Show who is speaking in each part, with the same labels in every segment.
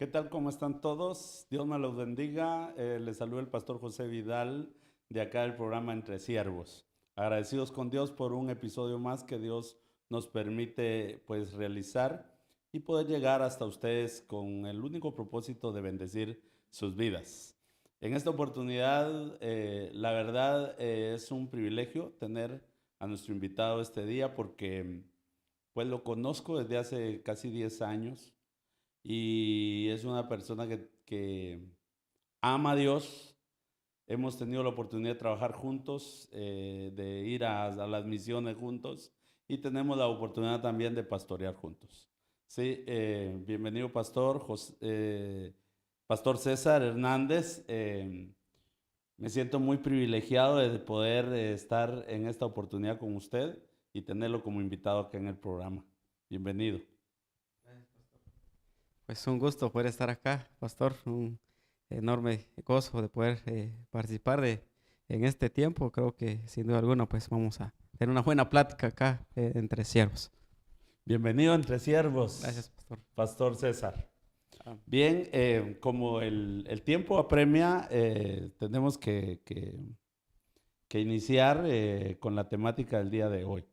Speaker 1: ¿Qué tal? ¿Cómo están todos? Dios me los bendiga. Les saluda el pastor José Vidal de acá del programa Entre Siervos. Agradecidos con Dios por un episodio más que Dios nos permite pues realizar y poder llegar hasta ustedes con el único propósito de bendecir sus vidas. En esta oportunidad, la verdad es un privilegio tener a nuestro invitado este día porque pues lo conozco desde hace casi 10 años y es una persona que ama a Dios. Hemos tenido la oportunidad de trabajar juntos, de ir a las misiones juntos y tenemos la oportunidad también de pastorear juntos. Sí, bienvenido Pastor, Pastor César Hernández. Me siento muy privilegiado de poder estar en esta oportunidad con usted y tenerlo como invitado acá en el programa. Bienvenido.
Speaker 2: Pues un gusto poder estar acá, pastor. Un enorme gozo de poder participar en este tiempo. Creo que sin duda alguna pues vamos a tener una buena plática acá entre siervos.
Speaker 1: Bienvenido entre
Speaker 2: Gracias,
Speaker 1: siervos,
Speaker 2: pastor.
Speaker 1: Pastor César.
Speaker 2: Ah,
Speaker 1: Bien, como el tiempo apremia, tenemos que iniciar con la temática del día de hoy.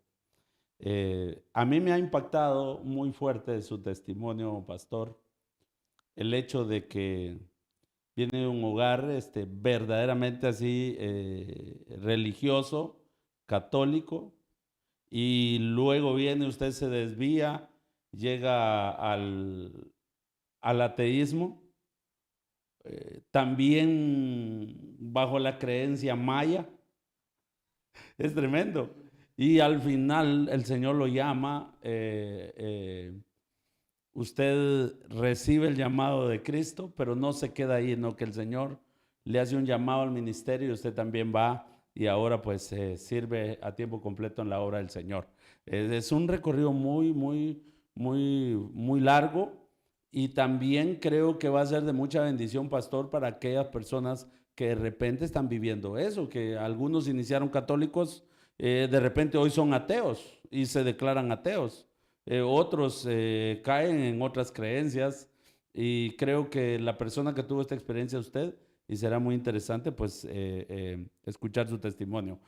Speaker 1: A mí me ha impactado muy fuerte su testimonio, Pastor, el hecho de que viene de un hogar verdaderamente así religioso, católico, y luego viene usted, se desvía, llega al ateísmo, también bajo la creencia maya. Es tremendo. Y al final el Señor lo llama, usted recibe el llamado de Cristo, pero no se queda ahí, no, que el Señor le hace un llamado al ministerio y usted también va y ahora pues sirve a tiempo completo en la obra del Señor. Es un recorrido muy largo y también creo que va a ser de mucha bendición, pastor, para aquellas personas que de repente están viviendo eso, que algunos iniciaron católicos, de repente hoy son ateos y se declaran ateos. Otros caen en otras creencias y creo que la persona que tuvo esta experiencia usted y será muy interesante pues escuchar su testimonio.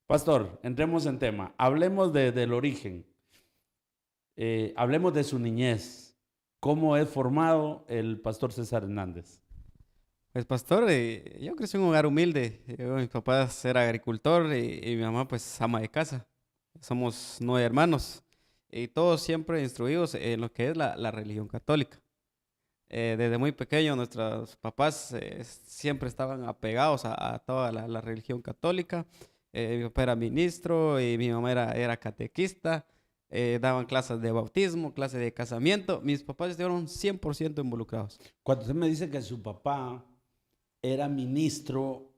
Speaker 1: Pastor, entremos en tema. Hablemos del origen. Hablemos de su niñez. ¿Cómo es formado el pastor César Hernández?
Speaker 2: Pues pastor, yo crecí en un hogar humilde. Mis papás era agricultor y mi mamá pues ama de casa. Somos 9 hermanos y todos siempre instruidos en lo que es la religión católica. Desde muy pequeño nuestros papás siempre estaban apegados a toda la religión católica. Mi papá era ministro y mi mamá era catequista. Daban clases de bautismo, clases de casamiento. Mis papás estuvieron 100% involucrados.
Speaker 1: Cuando usted me dice que su papá era ministro,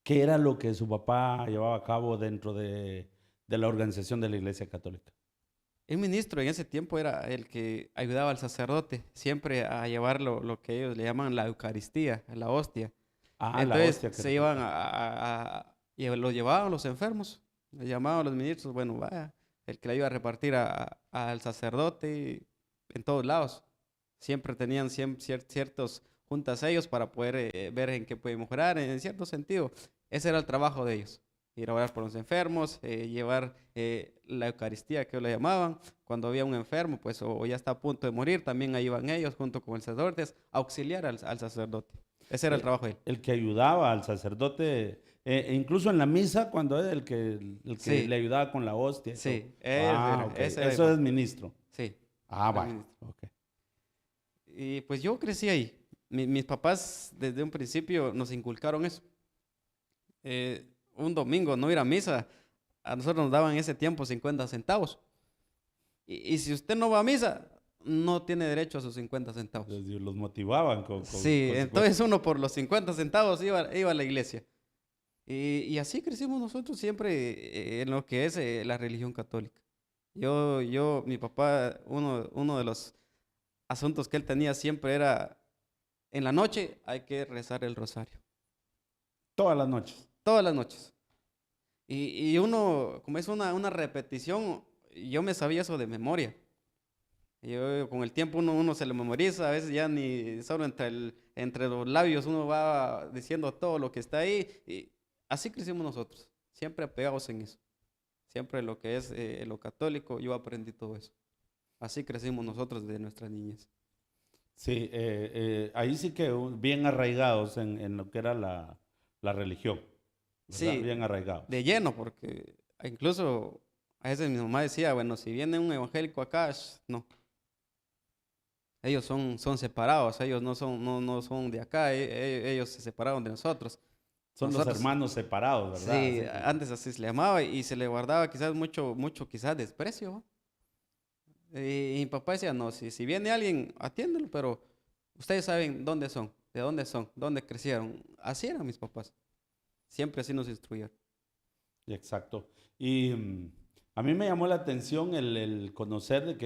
Speaker 1: ¿qué era lo que su papá llevaba a cabo dentro de la organización de la Iglesia Católica?
Speaker 2: El ministro en ese tiempo era el que ayudaba al sacerdote siempre a llevar lo que ellos le llaman la Eucaristía, la hostia.
Speaker 1: Ah, la
Speaker 2: Entonces
Speaker 1: hostia que
Speaker 2: se iban
Speaker 1: representa.
Speaker 2: y lo llevaban los enfermos, le llamaban a los ministros, bueno, vaya, el que le iba a repartir al sacerdote en todos lados. Siempre tenían ciertos juntas ellos para poder ver en qué puede mejorar, en cierto sentido. Ese era el trabajo de ellos. Ir a orar por los enfermos, llevar la Eucaristía que ellos le llamaban. Cuando había un enfermo, pues, o ya está a punto de morir, también ahí iban ellos junto con el sacerdote, a auxiliar al sacerdote. Ese era el trabajo de él.
Speaker 1: El que ayudaba al sacerdote, e incluso en la misa, cuando era el que le
Speaker 2: Sí,
Speaker 1: ayudaba con la hostia y todo.
Speaker 2: sí,
Speaker 1: Ah, ok.
Speaker 2: ese era mi
Speaker 1: Eso es
Speaker 2: papá.
Speaker 1: ministro.
Speaker 2: Sí,
Speaker 1: Ah,
Speaker 2: era el
Speaker 1: vaya.
Speaker 2: ministro.
Speaker 1: Ok.
Speaker 2: Y pues yo crecí ahí. Mis papás desde un principio nos inculcaron eso. Un domingo no ir a misa, a nosotros nos daban en ese tiempo 50 centavos. Y si usted no va a misa, no tiene derecho a sus 50 centavos.
Speaker 1: Los motivaban con, con,
Speaker 2: Sí,
Speaker 1: con 50.
Speaker 2: entonces uno por los 50 centavos iba a la iglesia. Y así crecimos nosotros siempre en lo que es la religión católica. Mi papá, uno de los asuntos que él tenía siempre era, en la noche hay que rezar el rosario.
Speaker 1: Todas las noches.
Speaker 2: Todas las noches. Y uno, como es una repetición, yo me sabía eso de memoria. Yo, con el tiempo uno se lo memoriza, a veces ya ni solo entre los labios uno va diciendo todo lo que está ahí. Y así crecimos nosotros, siempre apegados en eso. Siempre lo que es lo católico, yo aprendí todo eso. Así crecimos nosotros de nuestra niñez.
Speaker 1: Sí, ahí sí que bien arraigados en lo que era la religión, ¿verdad?
Speaker 2: Sí,
Speaker 1: Bien arraigados.
Speaker 2: de lleno, porque incluso a veces mi mamá decía, bueno, si viene un evangélico acá, no, ellos son separados, ellos no son de acá, ellos se separaron de nosotros.
Speaker 1: Son los
Speaker 2: Nosotros,
Speaker 1: hermanos separados, ¿verdad?
Speaker 2: sí,
Speaker 1: Así como,
Speaker 2: antes así se le llamaba y se le guardaba quizás mucho quizás desprecio, ¿va? Y mi papá decía, no, si viene alguien, atiéndelo, pero ustedes saben dónde son, dónde crecieron. Así eran mis papás, siempre así nos instruyeron.
Speaker 1: exacto. Y a mí me llamó la atención el conocer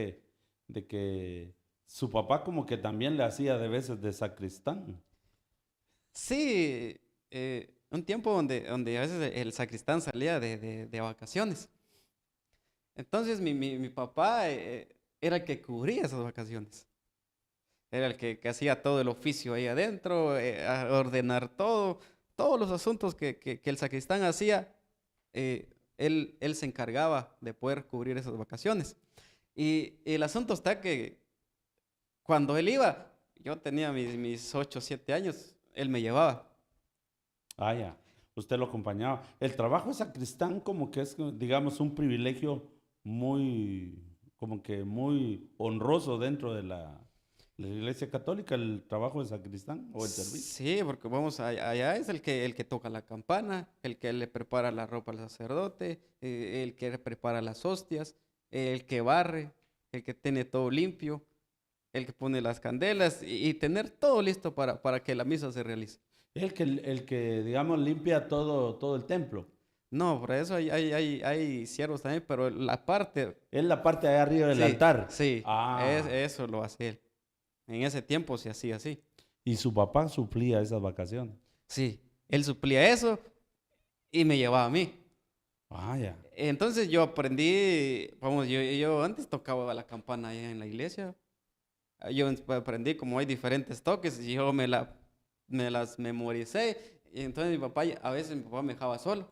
Speaker 1: de que su papá como que también le hacía de veces de sacristán.
Speaker 2: Sí, un tiempo donde a veces el sacristán salía de vacaciones. Entonces mi papá era el que cubría esas vacaciones. Era el que hacía todo el oficio ahí adentro, a ordenar todo, todos los asuntos que el sacristán hacía, él se encargaba de poder cubrir esas vacaciones. Y el asunto está que cuando él iba, yo tenía mis 8 o 7 años, él me llevaba.
Speaker 1: Ah, ya. Usted lo acompañaba. El trabajo de sacristán como que es, digamos, un privilegio muy, como que muy honroso dentro de la Iglesia Católica, el trabajo de sacristán o el servicio.
Speaker 2: Sí, porque vamos, allá es el que toca la campana, el que le prepara la ropa al sacerdote, el que le prepara las hostias, el que barre, el que tiene todo limpio, el que pone las candelas y tener todo listo para que la misa se realice.
Speaker 1: El que, digamos, limpia todo el templo.
Speaker 2: No, por eso hay siervos también, pero la parte,
Speaker 1: Es la parte de arriba del
Speaker 2: sí,
Speaker 1: altar.
Speaker 2: sí,
Speaker 1: Ah,
Speaker 2: eso lo hace él. En ese tiempo se hacía así.
Speaker 1: y su papá suplía esas vacaciones.
Speaker 2: Sí, él suplía eso y me llevaba a mí.
Speaker 1: Ah, ya.
Speaker 2: Entonces yo aprendí, vamos, yo antes tocaba la campana allá en la iglesia. Yo aprendí como hay diferentes toques y yo me las memoricé. Y entonces a veces mi papá me dejaba solo.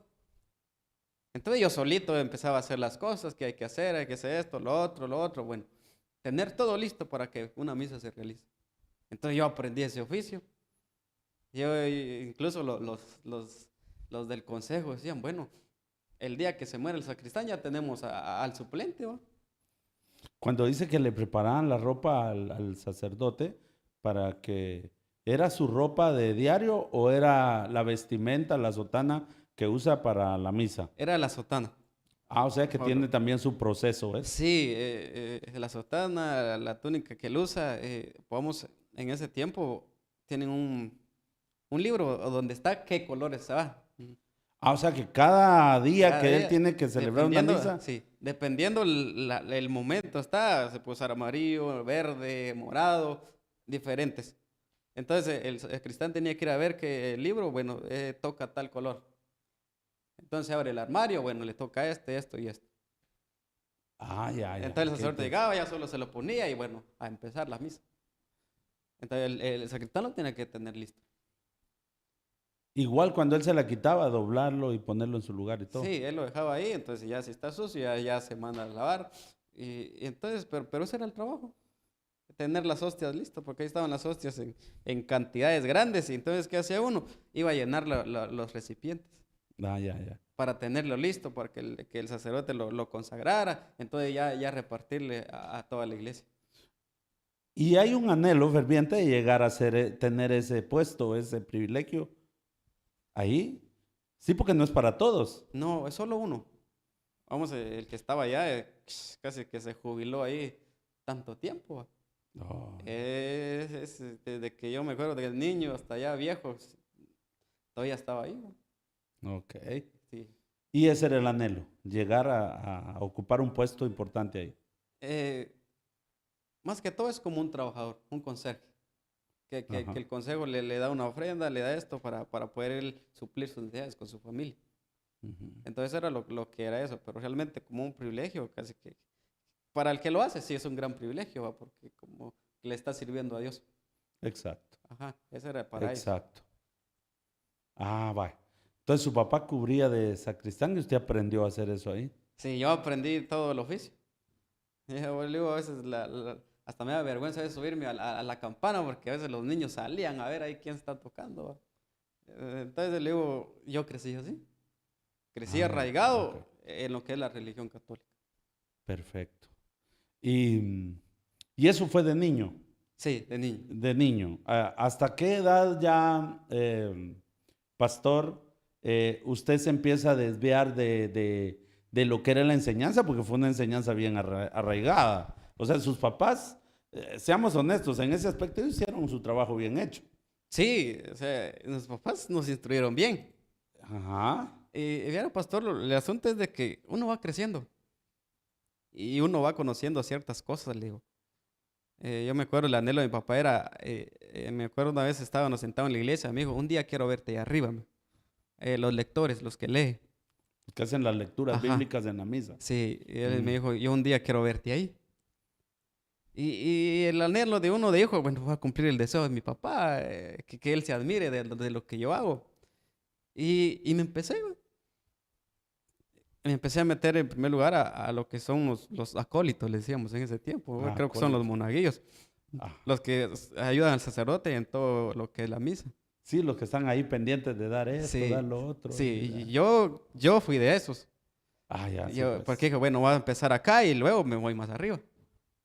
Speaker 2: Entonces yo solito empezaba a hacer las cosas que hay que hacer esto, lo otro. Bueno, tener todo listo para que una misa se realice. Entonces yo aprendí ese oficio. Yo incluso los del consejo decían, bueno, el día que se muere el sacristán ya tenemos al suplente, ¿va?
Speaker 1: Cuando dice que le preparaban la ropa al sacerdote para que... ¿Era su ropa de diario o era la vestimenta, la sotana que usa para la misa?
Speaker 2: Era la sotana.
Speaker 1: Ah, o sea que
Speaker 2: O lo-
Speaker 1: tiene también su proceso, ¿ves?
Speaker 2: Sí, la sotana, la túnica que él usa, vamos, en ese tiempo tienen un libro donde está qué colores va.
Speaker 1: Ah, o sea que cada día
Speaker 2: Cada
Speaker 1: que él
Speaker 2: día,
Speaker 1: tiene que celebrar una
Speaker 2: dependiendo,
Speaker 1: misa.
Speaker 2: sí, dependiendo el momento, se puede usar amarillo, verde, morado, diferentes. Entonces el cristán tenía que ir a ver que el libro, bueno, toca tal color. Entonces abre el armario, bueno, le toca esto y esto.
Speaker 1: Ah, ya, ya.
Speaker 2: Entonces el
Speaker 1: Qué
Speaker 2: sacerdote llegaba, ya solo se lo ponía y bueno, a empezar la misa. Entonces el sacristán lo tiene que tener listo.
Speaker 1: igual cuando él se la quitaba, doblarlo y ponerlo en su lugar y todo.
Speaker 2: Sí, él lo dejaba ahí, entonces ya si está sucio, ya se manda a lavar. Y entonces, pero ese era el trabajo, tener las hostias listas, porque ahí estaban las hostias en cantidades grandes. Y entonces, ¿qué hacía uno? Iba a llenar los recipientes
Speaker 1: Ah, ya, ya.
Speaker 2: para tenerlo listo, para que el sacerdote lo consagrara, entonces ya repartirle a toda la iglesia.
Speaker 1: Y hay un anhelo ferviente de llegar a ser, tener ese puesto, ese privilegio ahí. Sí, porque no es para todos.
Speaker 2: No, es solo uno. Vamos, el que estaba allá, casi que se jubiló ahí tanto tiempo. Va.
Speaker 1: Oh,
Speaker 2: Desde que yo me acuerdo, desde niño hasta allá viejo, todavía estaba ahí. Va.
Speaker 1: ok.
Speaker 2: Sí.
Speaker 1: Y ese era el anhelo, llegar a ocupar un puesto importante ahí.
Speaker 2: Eh, Más que todo es como un trabajador, un conserje, que
Speaker 1: Ajá.
Speaker 2: el consejo le da una ofrenda, le da esto para poder él suplir sus necesidades con su familia.
Speaker 1: Ujú.
Speaker 2: Entonces era lo que era eso, pero realmente como un privilegio, casi que para el que lo hace, sí es un gran privilegio, ¿va? Porque como le está sirviendo a Dios.
Speaker 1: Exacto,
Speaker 2: Ajá, eso era para ellos.
Speaker 1: exacto. Ah, va. Entonces su papá cubría de sacristán y usted aprendió a hacer eso ahí.
Speaker 2: Sí, yo aprendí todo el oficio. Y yo, digo, a veces hasta me da vergüenza de subirme a la campana porque a veces los niños salían a ver ahí quién está tocando, ¿va? Entonces le digo, yo crecí así. Crecí
Speaker 1: Ah,
Speaker 2: arraigado
Speaker 1: ok.
Speaker 2: en lo que es la religión católica.
Speaker 1: Perfecto. Y eso fue de niño,
Speaker 2: Sí, de niño.
Speaker 1: de niño. ¿Hasta qué edad ya, pastor, usted se empieza a desviar de lo que era la enseñanza? Porque fue una enseñanza bien arraigada. O sea, sus papás, seamos honestos, en ese aspecto ellos hicieron su trabajo bien hecho.
Speaker 2: Sí, o sea, nuestros papás nos instruyeron bien.
Speaker 1: Ajá.
Speaker 2: Y viera, pastor, el asunto es de que uno va creciendo y uno va conociendo ciertas cosas, le digo. Yo me acuerdo, el anhelo de mi papá era, me acuerdo una vez estábamos sentados en la iglesia, me dijo, un día quiero verte ahí arriba, los lectores, los que leen.
Speaker 1: Que hacen las lecturas
Speaker 2: Ajá,
Speaker 1: bíblicas en la misa.
Speaker 2: sí, y él me
Speaker 1: Mm.
Speaker 2: dijo, yo un día quiero verte ahí. Y el anhelo de uno de hijo, bueno, voy a cumplir el deseo de mi papá, que él se admire de lo que yo hago. Y me empecé a meter en primer lugar a lo que son los acólitos, le decíamos en ese tiempo.
Speaker 1: Ah,
Speaker 2: Creo que son los
Speaker 1: acólito.
Speaker 2: monaguillos,
Speaker 1: Ah,
Speaker 2: los que ayudan al sacerdote en todo lo que es la misa.
Speaker 1: sí, los que están ahí pendientes de dar esto, dar
Speaker 2: Sí,
Speaker 1: lo otro.
Speaker 2: sí, y yo fui de esos.
Speaker 1: Ah, ya, sí,
Speaker 2: Yo, porque
Speaker 1: pues.
Speaker 2: dije, bueno, voy a empezar acá y luego me voy más arriba.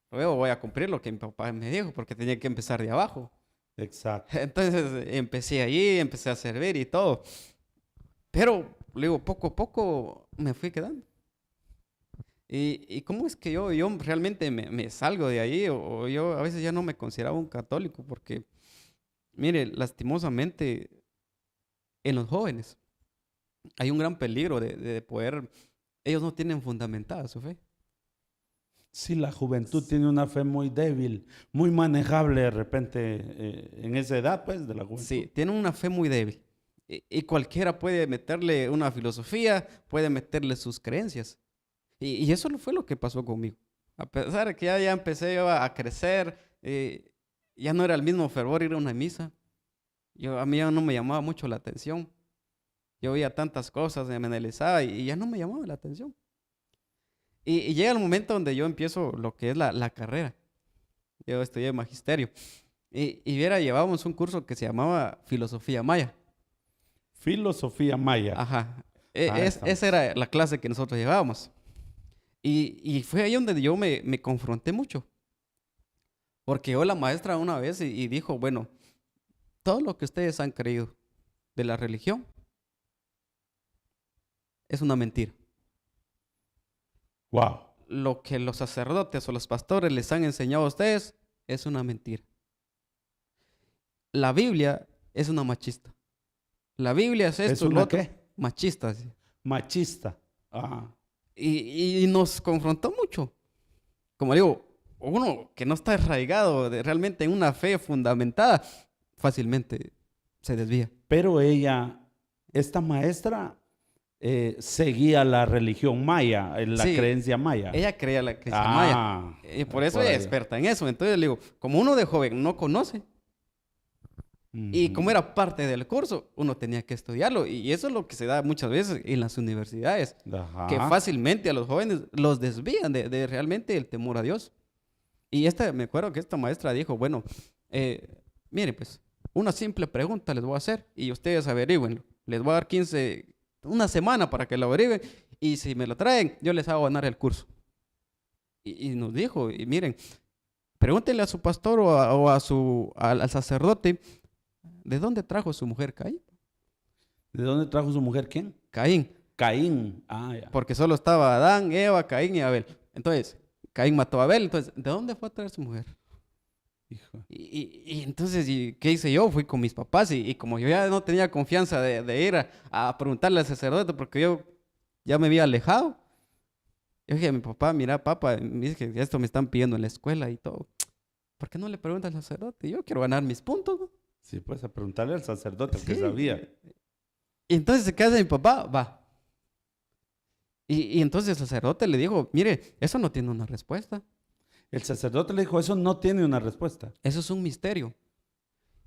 Speaker 2: Luego voy a cumplir lo que mi papá me dijo, porque tenía que empezar de abajo.
Speaker 1: Exacto.
Speaker 2: Entonces empecé allí, empecé a servir y todo. Pero, le digo, poco a poco me fui quedando. ¿Y cómo es que yo realmente me salgo de ahí? O yo a veces ya no me consideraba un católico, porque, mire, lastimosamente, en los jóvenes hay un gran peligro de poder, ellos no tienen fundamentada su fe.
Speaker 1: Sí, la juventud tiene una fe muy débil, muy manejable de repente en esa edad, pues, de la juventud.
Speaker 2: Sí, tienen una fe muy débil. Y cualquiera puede meterle una filosofía, puede meterle sus creencias. Y eso fue lo que pasó conmigo. A pesar de que ya empecé yo a crecer, ya no era el mismo fervor ir a una misa. A mí ya no me llamaba mucho la atención. Yo veía tantas cosas, me analizaba y ya no me llamaba la atención. Y llega el momento donde yo empiezo lo que es la carrera. Yo estudié magisterio. Y viera, llevábamos un curso que se llamaba Filosofía Maya.
Speaker 1: Filosofía maya.
Speaker 2: Ajá.
Speaker 1: Ah,
Speaker 2: Esa
Speaker 1: estamos.
Speaker 2: era la clase que nosotros llevábamos. Y fue ahí donde yo me confronté mucho. Porque yo la maestra una vez y dijo, bueno, todo lo que ustedes han creído de la religión es una mentira.
Speaker 1: Wow.
Speaker 2: Lo que los sacerdotes o los pastores les han enseñado a ustedes es una mentira. La Biblia es una machista. La Biblia es
Speaker 1: ¿Es
Speaker 2: esto y lo
Speaker 1: una
Speaker 2: otro.
Speaker 1: qué?
Speaker 2: Machista, sí.
Speaker 1: Machista. Ah,
Speaker 2: Y nos confrontó mucho. Como digo, uno que no está arraigado realmente en una fe fundamentada, fácilmente se desvía.
Speaker 1: pero ella, esta maestra, seguía la religión maya, la
Speaker 2: Sí,
Speaker 1: creencia maya.
Speaker 2: ella creía la creencia maya.
Speaker 1: Ah,
Speaker 2: Y por eso
Speaker 1: por
Speaker 2: ella es
Speaker 1: ahí.
Speaker 2: experta en eso. Entonces le digo, como uno de joven no conoce, y como
Speaker 1: Ujú.
Speaker 2: era parte del curso, uno tenía que estudiarlo. Y eso es lo que se da muchas veces en las universidades, que
Speaker 1: Ajá.
Speaker 2: fácilmente a los jóvenes los desvían de realmente el temor a Dios. Y me acuerdo que esta maestra dijo, bueno, mire pues, una simple pregunta les voy a hacer y ustedes averigüenlo. Les voy a dar una semana para que lo averigüen y si me lo traen, yo les hago ganar el curso. Y nos dijo, y miren, pregúntenle a su pastor al sacerdote, ¿de dónde trajo su mujer Caín?
Speaker 1: ¿De dónde trajo su mujer quién?
Speaker 2: Caín,
Speaker 1: Caín. Ah, ya.
Speaker 2: porque solo estaba Adán, Eva, Caín y Abel. Entonces, Caín mató a Abel, entonces, ¿de dónde fue a traer su mujer?
Speaker 1: Hijo.
Speaker 2: Y entonces, ¿qué hice yo? Fui con mis papás y como yo ya no tenía confianza de ir a preguntarle al sacerdote porque yo ya me había alejado. Yo dije a mi papá, mira, papá, me dice que esto me están pidiendo en la escuela y todo. ¿Por qué no le preguntas al sacerdote? Yo quiero ganar mis puntos, ¿no?
Speaker 1: Sí, pues a preguntarle al sacerdote que
Speaker 2: Sí.
Speaker 1: sabía.
Speaker 2: Y entonces se queda mi papá, va. Y entonces el sacerdote le dijo, mire, eso no tiene una respuesta.
Speaker 1: El sacerdote le dijo, eso no tiene una respuesta.
Speaker 2: Eso es un misterio.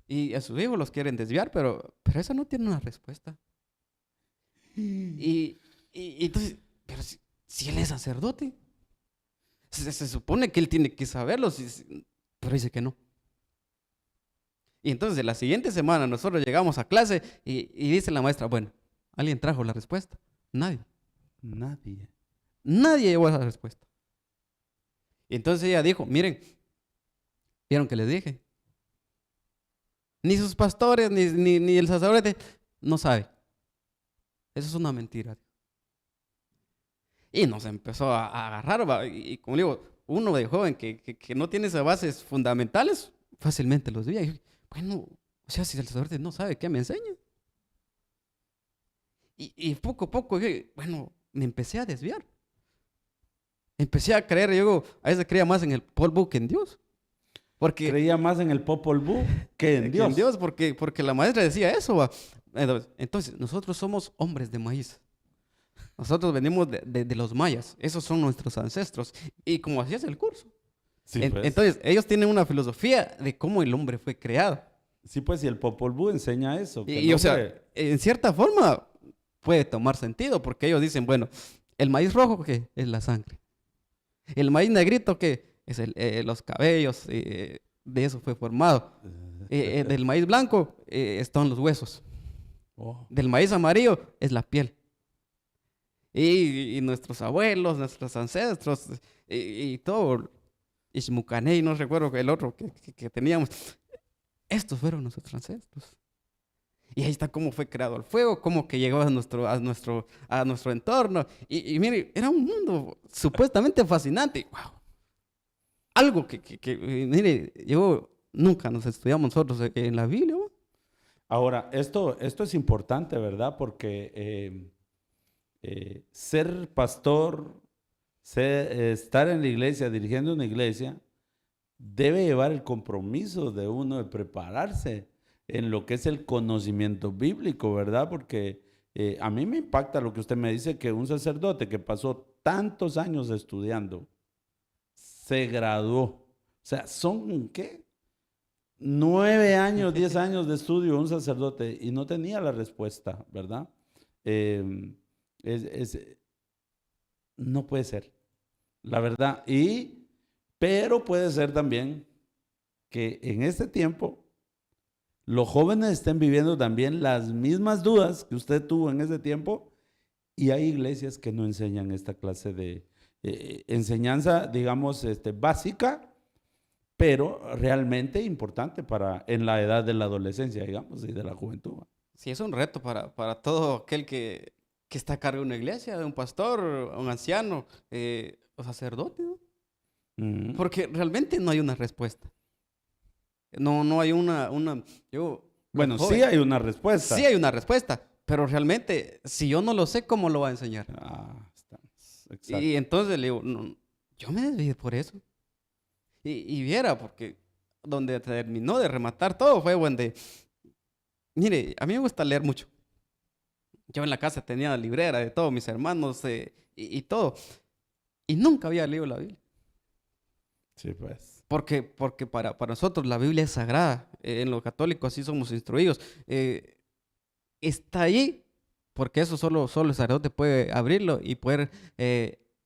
Speaker 2: Y a sus hijos los quieren desviar, pero eso no tiene una respuesta. Y entonces, pero si él es sacerdote, se supone que él tiene que saberlo, pero dice que no. Y entonces la siguiente semana nosotros llegamos a clase y dice la maestra, bueno, ¿alguien trajo la respuesta? Nadie. Nadie llevó esa respuesta. Y entonces ella dijo, miren, ¿vieron que les dije? Ni sus pastores, ni el sacerdote no sabe. Eso es una mentira. Y nos empezó a agarrar, ¿va? Y como digo, uno de joven que no tiene esas bases fundamentales, fácilmente los veía. Y yo, bueno, o sea, si el sacerdote no sabe, ¿qué me enseña? Y poco a poco, bueno, me empecé a desviar. Empecé a creer, yo a veces creía más en el Paul Buch que en Dios. Porque,
Speaker 1: creía más en el Popol Vuh que en Dios.
Speaker 2: En Dios, porque la maestra decía eso, ¿va? Entonces, nosotros somos hombres de maíz. Nosotros venimos de los mayas. Esos son nuestros ancestros. Y como hacías el curso.
Speaker 1: Sí, pues.
Speaker 2: Entonces, ellos tienen una filosofía de cómo el hombre fue creado.
Speaker 1: Sí, pues, y el Popol Vuh enseña eso.
Speaker 2: Y o sea, en cierta forma puede tomar sentido, porque ellos dicen, bueno, el maíz rojo, ¿qué? Es la sangre. El maíz negrito, ¿qué? Es los cabellos, de eso fue formado. Del maíz blanco están los huesos.
Speaker 1: Oh.
Speaker 2: Del maíz amarillo es la piel. Y nuestros abuelos, nuestros ancestros, y todo, Ishmucaney, no recuerdo el otro que teníamos, estos fueron nuestros ancestros. Y ahí está cómo fue creado el fuego, cómo que llegó a nuestro entorno. Y mire, era un mundo supuestamente fascinante. ¡Wow! Algo mire, nunca nos estudiamos nosotros en la Biblia, ¿no?
Speaker 1: Ahora, esto es importante, ¿verdad? Porque ser pastor, estar en la iglesia, dirigiendo una iglesia, debe llevar el compromiso de uno de prepararse en lo que es el conocimiento bíblico, ¿verdad? Porque a mí me impacta lo que usted me dice, que un sacerdote que pasó tantos años estudiando, se graduó. O sea, son, ¿qué? 9 años, 10 años de estudio un sacerdote y no tenía la respuesta, ¿verdad? No puede ser, la verdad. Pero puede ser también que en este tiempo los jóvenes estén viviendo también las mismas dudas que usted tuvo en ese tiempo y hay iglesias que no enseñan esta clase de enseñanza, digamos, básica, pero realmente importante en la edad de la adolescencia, digamos, y de la juventud.
Speaker 2: Sí, es un reto para todo aquel que está a cargo de una iglesia, de un pastor, un anciano, o sacerdote, ¿no? Porque realmente no hay una respuesta. No hay
Speaker 1: bueno, sí hay una respuesta.
Speaker 2: Sí hay una respuesta, pero realmente, si yo no lo sé, ¿cómo lo va a enseñar?
Speaker 1: Exacto.
Speaker 2: Y entonces le digo, no, yo me desvié por eso. Y viera, porque donde terminó de rematar todo fue donde, mire, a mí me gusta leer mucho. Yo en la casa tenía la librera de todos mis hermanos y todo. Y nunca había leído la Biblia.
Speaker 1: Sí, pues.
Speaker 2: Porque para nosotros la Biblia es sagrada. En los católicos así somos instruidos. Está ahí porque eso solo el sacerdote puede abrirlo y poder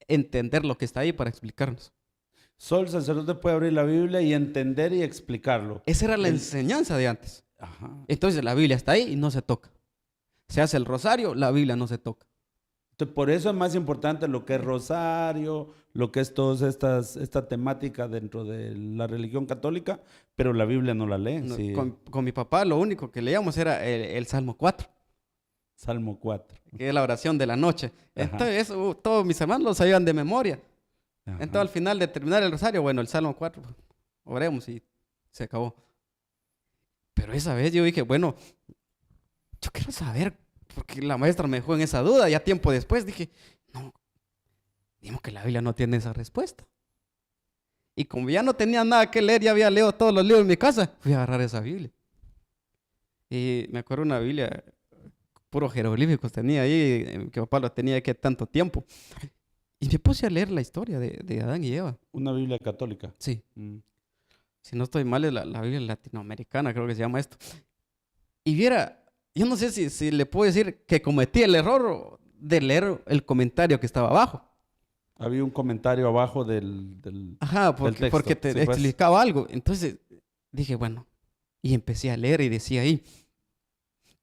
Speaker 2: entender lo que está ahí para explicarnos.
Speaker 1: Solo el sacerdote puede abrir la Biblia y entender y explicarlo.
Speaker 2: Esa era la enseñanza de antes.
Speaker 1: Ajá.
Speaker 2: Entonces la Biblia está ahí y no se toca. Se hace el rosario, la Biblia no se toca.
Speaker 1: Entonces, por eso es más importante lo que es rosario, lo que es toda esta temática dentro de la religión católica, pero la Biblia no la leen.
Speaker 2: No,
Speaker 1: sí.
Speaker 2: con mi papá lo único que leíamos era el Salmo 4.
Speaker 1: Salmo 4.
Speaker 2: Que es la oración de la noche.
Speaker 1: Ajá.
Speaker 2: Entonces, eso, todos mis hermanos lo sabían de memoria.
Speaker 1: Ajá.
Speaker 2: Entonces, al final de terminar el rosario, bueno, el Salmo 4, oremos y se acabó. Pero esa vez yo dije, bueno, yo quiero saber, porque la maestra me dejó en esa duda. Ya tiempo después dije, no, digamos que la Biblia no tiene esa respuesta. Y como ya no tenía nada que leer, ya había leído todos los libros en mi casa, fui a agarrar esa Biblia. Y me acuerdo una Biblia puros jeroglíficos tenía ahí, que papá lo tenía que tanto tiempo. Y me puse a leer la historia de Adán y Eva.
Speaker 1: Una Biblia católica.
Speaker 2: Sí,
Speaker 1: Mm.
Speaker 2: si no estoy mal, es la Biblia latinoamericana, creo que se llama esto. Y viera, yo no sé si le puedo decir que cometí el error de leer el comentario que estaba abajo.
Speaker 1: Había un comentario abajo
Speaker 2: Ajá,
Speaker 1: del texto.
Speaker 2: porque te
Speaker 1: Sí, pues.
Speaker 2: explicaba algo. Entonces dije, bueno, y empecé a leer y decía ahí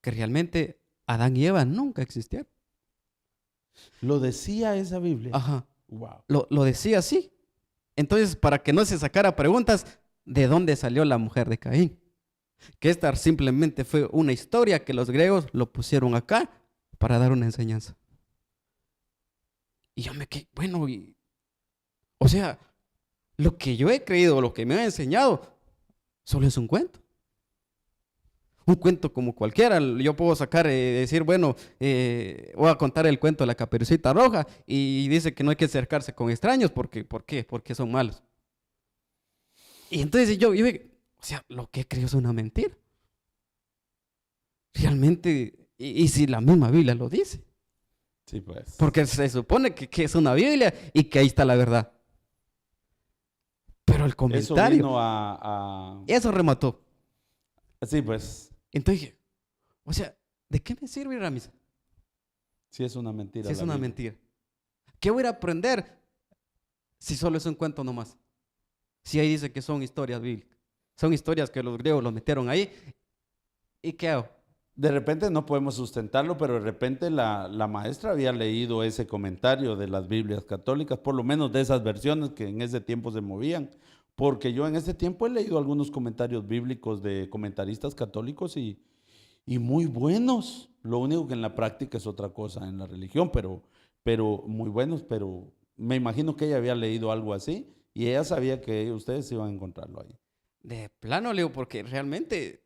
Speaker 2: que realmente Adán y Eva nunca existieron.
Speaker 1: Lo decía esa Biblia.
Speaker 2: Ajá,
Speaker 1: Wow.
Speaker 2: lo decía así. Entonces, para que no se sacara preguntas, ¿de dónde salió la mujer de Caín? Que esta simplemente fue una historia que los griegos lo pusieron acá para dar una enseñanza. Y yo me quedé, bueno, o sea, lo que yo he creído, lo que me han enseñado, solo es un cuento. Un cuento como cualquiera. Yo puedo sacar, decir, bueno, voy a contar el cuento de la Caperucita Roja y dice que no hay que acercarse con extraños. ¿Por qué? Porque son malos. Y entonces yo, o sea, lo que creo es una mentira. Realmente, y si la misma Biblia lo dice.
Speaker 1: Sí, pues.
Speaker 2: Porque se supone que es una Biblia y que ahí está la verdad. Pero el
Speaker 1: Eso
Speaker 2: comentario,
Speaker 1: vino a...
Speaker 2: eso remató.
Speaker 1: Sí, pues.
Speaker 2: Entonces dije, o sea, ¿de qué me sirve ir a misa?
Speaker 1: Sí, es una mentira.
Speaker 2: Si es
Speaker 1: la
Speaker 2: una
Speaker 1: Biblia.
Speaker 2: mentira. ¿Qué voy a ir a aprender si solo es un cuento nomás? Si ahí dice que son historias bíblicas. Son historias que los griegos los metieron ahí. ¿Y qué hago?
Speaker 1: De repente no podemos sustentarlo, pero de repente la maestra había leído ese comentario de las Biblias católicas, por lo menos de esas versiones que en ese tiempo se movían. Porque yo en ese tiempo he leído algunos comentarios bíblicos de comentaristas católicos y muy buenos. Lo único que en la práctica es otra cosa en la religión, pero muy buenos. Pero me imagino que ella había leído algo así y ella sabía que ustedes iban a encontrarlo ahí.
Speaker 2: De plano, Leo, porque realmente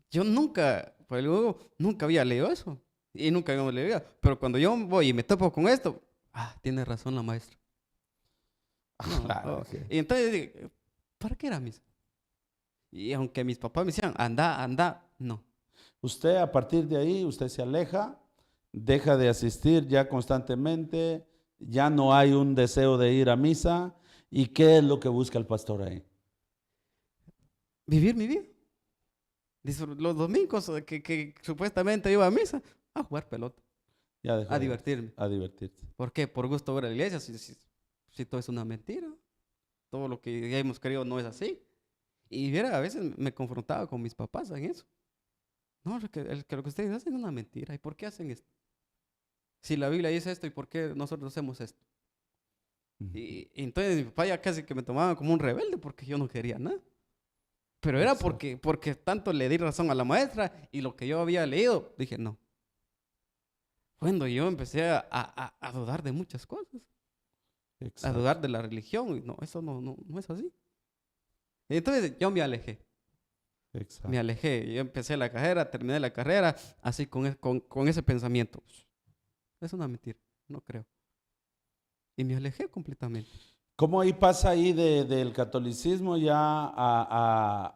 Speaker 2: yo nunca, pues luego, nunca había leído eso. Y nunca habíamos leído. Pero cuando yo voy y me topo con esto, tiene razón la maestra. No,
Speaker 1: Claro, sí.
Speaker 2: Y entonces dije, ¿para qué era misa? Y aunque mis papás me decían, anda, no.
Speaker 1: Usted a partir de ahí, usted se aleja, deja de asistir ya constantemente, ya no hay un deseo de ir a misa. ¿Y qué es lo que busca el pastor ahí?
Speaker 2: Vivir mi vida. Los domingos que supuestamente iba a misa, a jugar pelota,
Speaker 1: Ya dejó
Speaker 2: a
Speaker 1: de ir,
Speaker 2: divertirme.
Speaker 1: a divertirse.
Speaker 2: ¿Por qué? Por gusto ver a la iglesia, si todo es una mentira. Todo lo que ya hemos creído no es así. Y viera, a veces me confrontaba con mis papás en eso. No, que lo que ustedes hacen es una mentira. ¿Y por qué hacen esto? Si la Biblia dice esto, ¿y por qué nosotros hacemos esto?
Speaker 1: Ujú.
Speaker 2: Y entonces mi papá ya casi que me tomaba como un rebelde porque yo no quería nada. Pero era
Speaker 1: Exacto.
Speaker 2: porque tanto le di razón a la maestra y lo que yo había leído, dije no. Cuando yo empecé a dudar de muchas cosas, a
Speaker 1: Exacto.
Speaker 2: dudar de la religión, y no, eso no es así. Entonces yo me alejé.
Speaker 1: Exacto.
Speaker 2: Me alejé. Yo empecé la carrera, terminé la carrera, así con ese pensamiento. Es una mentira, no creo. Y me alejé completamente.
Speaker 1: ¿Cómo ahí pasa ahí del catolicismo ya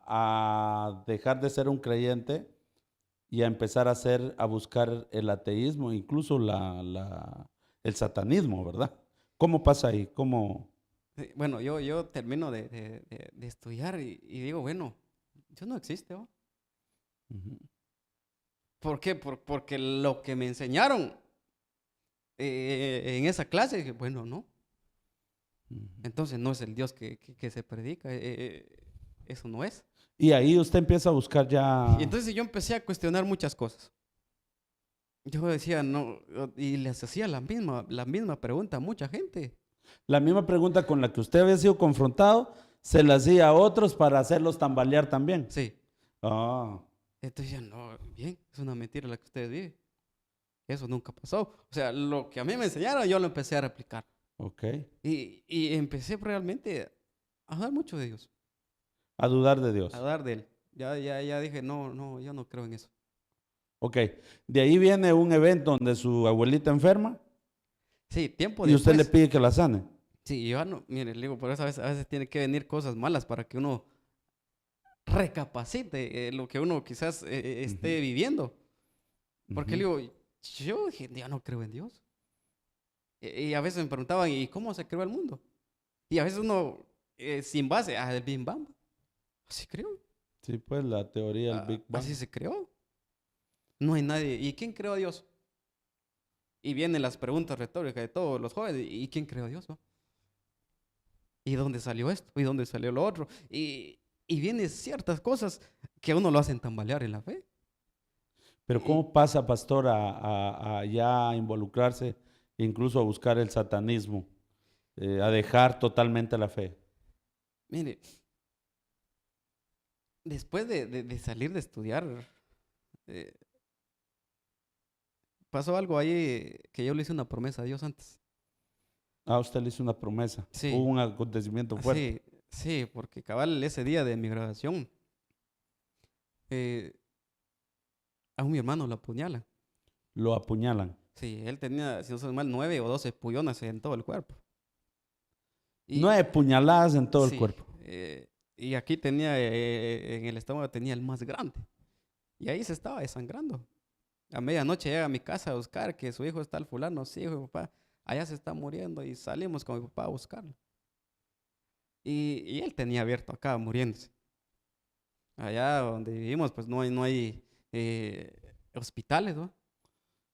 Speaker 1: a dejar de ser un creyente y a empezar a buscar el ateísmo, incluso el satanismo, ¿verdad? ¿Cómo pasa ahí? ¿Cómo?
Speaker 2: Sí, bueno, yo termino de estudiar y digo, bueno, Dios no existe, ¿no?
Speaker 1: Ujú,
Speaker 2: ¿Por qué? Porque lo que me enseñaron en esa clase, dije, bueno, no.
Speaker 1: ujú.
Speaker 2: Entonces no es el Dios que se predica. Eso no es.
Speaker 1: Y ahí usted empieza a buscar ya
Speaker 2: Y entonces yo empecé a cuestionar muchas cosas. Yo decía, no, y les hacía la misma pregunta a mucha gente.
Speaker 1: la misma pregunta con la que usted había sido confrontado, se la hacía a otros para hacerlos tambalear también.
Speaker 2: Sí.
Speaker 1: Ah,
Speaker 2: Entonces ya, no, bien, es una mentira la que ustedes viven. Eso nunca pasó. O sea, lo que a mí me enseñaron, yo lo empecé a replicar.
Speaker 1: ok.
Speaker 2: Y empecé realmente a dar mucho de Dios,
Speaker 1: A dudar de Dios.
Speaker 2: a dar de Él. Ya dije, no, yo no creo en eso.
Speaker 1: Ok. De ahí viene un evento donde su abuelita enferma
Speaker 2: Sí, tiempo
Speaker 1: y usted le
Speaker 2: después.
Speaker 1: pide que la sane.
Speaker 2: Sí, yo no, mire, le digo, por eso a veces tiene que venir cosas malas para que uno recapacite lo que uno quizás esté
Speaker 1: Ujú.
Speaker 2: viviendo. Porque le digo, yo dije, yo no creo en Dios. Y a veces me preguntaban, ¿y cómo se creó el mundo? Y a veces uno, sin base, el Big Bang. Así creo.
Speaker 1: Sí, pues la teoría del Big Bang.
Speaker 2: Así se creó. No hay nadie. ¿Y quién creó a Dios? Y vienen las preguntas retóricas de todos los jóvenes. ¿Y quién creó a Dios? ¿Va? ¿Y dónde salió esto? ¿Y dónde salió lo otro? Y vienen ciertas cosas que a uno lo hacen tambalear en la fe.
Speaker 1: Pero
Speaker 2: Y,
Speaker 1: ¿cómo pasa, pastor, a ya involucrarse, incluso a buscar el satanismo, a dejar totalmente la fe?
Speaker 2: mire, después de salir de estudiar, eh, pasó algo ahí que yo le hice una promesa a Dios antes.
Speaker 1: Ah, usted le hizo una promesa. Hubo
Speaker 2: Sí,
Speaker 1: un acontecimiento fuerte.
Speaker 2: sí, sí, porque cabal ese día de mi graduación, eh, a un mi hermano lo apuñalan.
Speaker 1: Lo apuñalan.
Speaker 2: Sí, él tenía, si no soy mal, 9 o 12 pullones en todo el cuerpo. Y
Speaker 1: 9 puñaladas en todo el
Speaker 2: sí,
Speaker 1: cuerpo.
Speaker 2: y aquí tenía, en el estómago tenía el más grande. Y ahí se estaba desangrando. A medianoche llega a mi casa a buscar que su hijo está al fulano. Sí, hijo, papá, allá se está muriendo. Y salimos con mi papá a buscarlo. Y él tenía abierto acá, muriéndose. Allá donde vivimos, pues no hay hospitales, ¿no?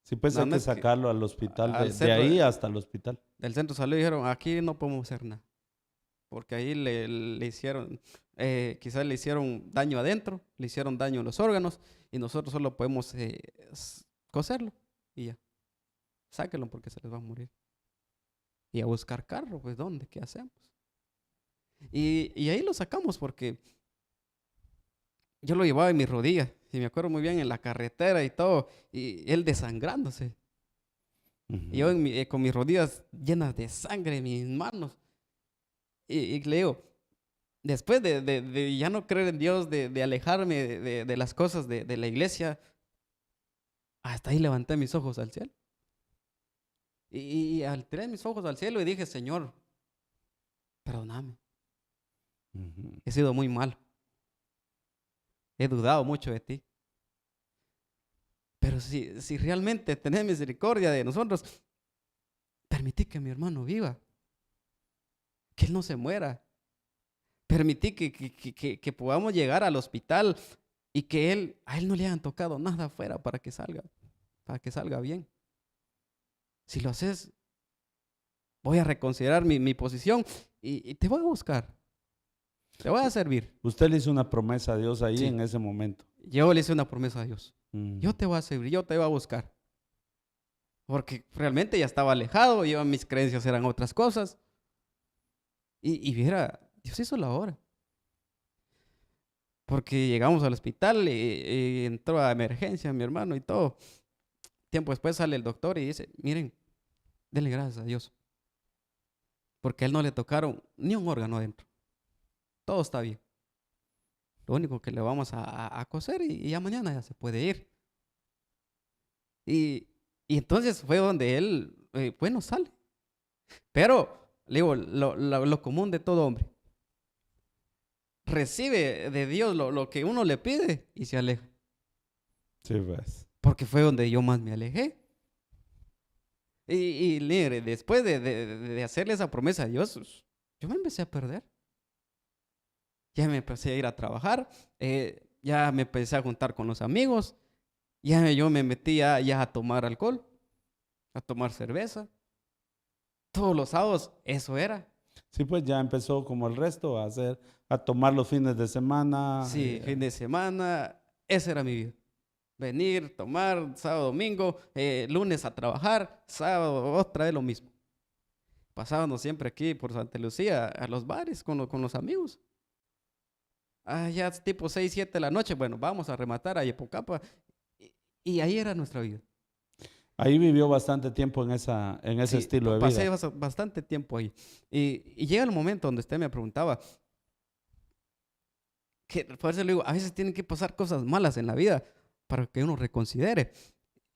Speaker 1: Sí, pues
Speaker 2: Nada
Speaker 1: hay que
Speaker 2: más que
Speaker 1: sacarlo al hospital,
Speaker 2: al
Speaker 1: de
Speaker 2: centro
Speaker 1: ahí hasta el hospital.
Speaker 2: del centro de salud dijeron, aquí no podemos hacer nada. Porque ahí le hicieron, quizás le hicieron daño adentro, le hicieron daño en los órganos y nosotros solo podemos coserlo y ya. Sáquenlo porque se les va a morir. Y a buscar carro, pues ¿dónde? ¿Qué hacemos? Y ahí lo sacamos porque yo lo llevaba en mis rodillas y me acuerdo muy bien en la carretera y todo, y él desangrándose. Y yo
Speaker 1: Ujú.
Speaker 2: con mis rodillas llenas de sangre, mis manos. Y le digo, después de ya no creer en Dios, de alejarme de las cosas de la iglesia, hasta ahí levanté mis ojos al cielo. Y al tener mis ojos al cielo y dije, Señor, perdóname,
Speaker 1: Ujú.
Speaker 2: he sido muy malo, he dudado mucho de ti. Pero si realmente tenés misericordia de nosotros, permití que mi hermano viva, que él no se muera. Permití que podamos llegar al hospital y que a él no le hayan tocado nada afuera para que salga bien. Si lo haces, voy a reconsiderar mi posición y te voy a buscar, te voy a servir.
Speaker 1: Usted le hizo una promesa a Dios ahí
Speaker 2: Sí,
Speaker 1: en ese momento.
Speaker 2: yo le hice una promesa a Dios.
Speaker 1: Mm.
Speaker 2: Yo te voy a servir, yo te voy a buscar. Porque realmente ya estaba alejado, mis creencias eran otras cosas. Y viera, Dios hizo la obra. Porque llegamos al hospital y entró a emergencia mi hermano y todo. Tiempo después sale el doctor y dice, miren, denle gracias a Dios. Porque a él no le tocaron ni un órgano adentro. Todo está bien. Lo único que le vamos a coser y ya mañana ya se puede ir. Y, y entonces fue donde él, bueno, sale. Pero, le digo, lo común de todo hombre. Recibe de Dios lo que uno le pide y se aleja.
Speaker 1: Sí, pues.
Speaker 2: Porque fue donde yo más me alejé. Y mire, después de hacerle esa promesa a Dios, yo me empecé a perder. Ya me empecé a ir a trabajar, ya me empecé a juntar con los amigos, ya yo me metí ya a tomar alcohol, a tomar cerveza. Todos los sábados, eso era.
Speaker 1: Sí, pues ya empezó como el resto a tomar los fines de semana.
Speaker 2: Sí, fin de semana, esa era mi vida. Venir, tomar, sábado, domingo, lunes a trabajar, sábado otra vez lo mismo. Pasábamos siempre aquí por Santa Lucía a los bares con los amigos. Ya es tipo 6 7 de la noche, bueno, vamos a rematar a Yepocapa. Y ahí era nuestra vida.
Speaker 1: Ahí vivió bastante tiempo en ese
Speaker 2: Sí,
Speaker 1: estilo de
Speaker 2: pasé
Speaker 1: vida.
Speaker 2: bastante tiempo ahí. Y llega el momento donde usted me preguntaba, que por eso le digo, a veces tienen que pasar cosas malas en la vida para que uno reconsidere.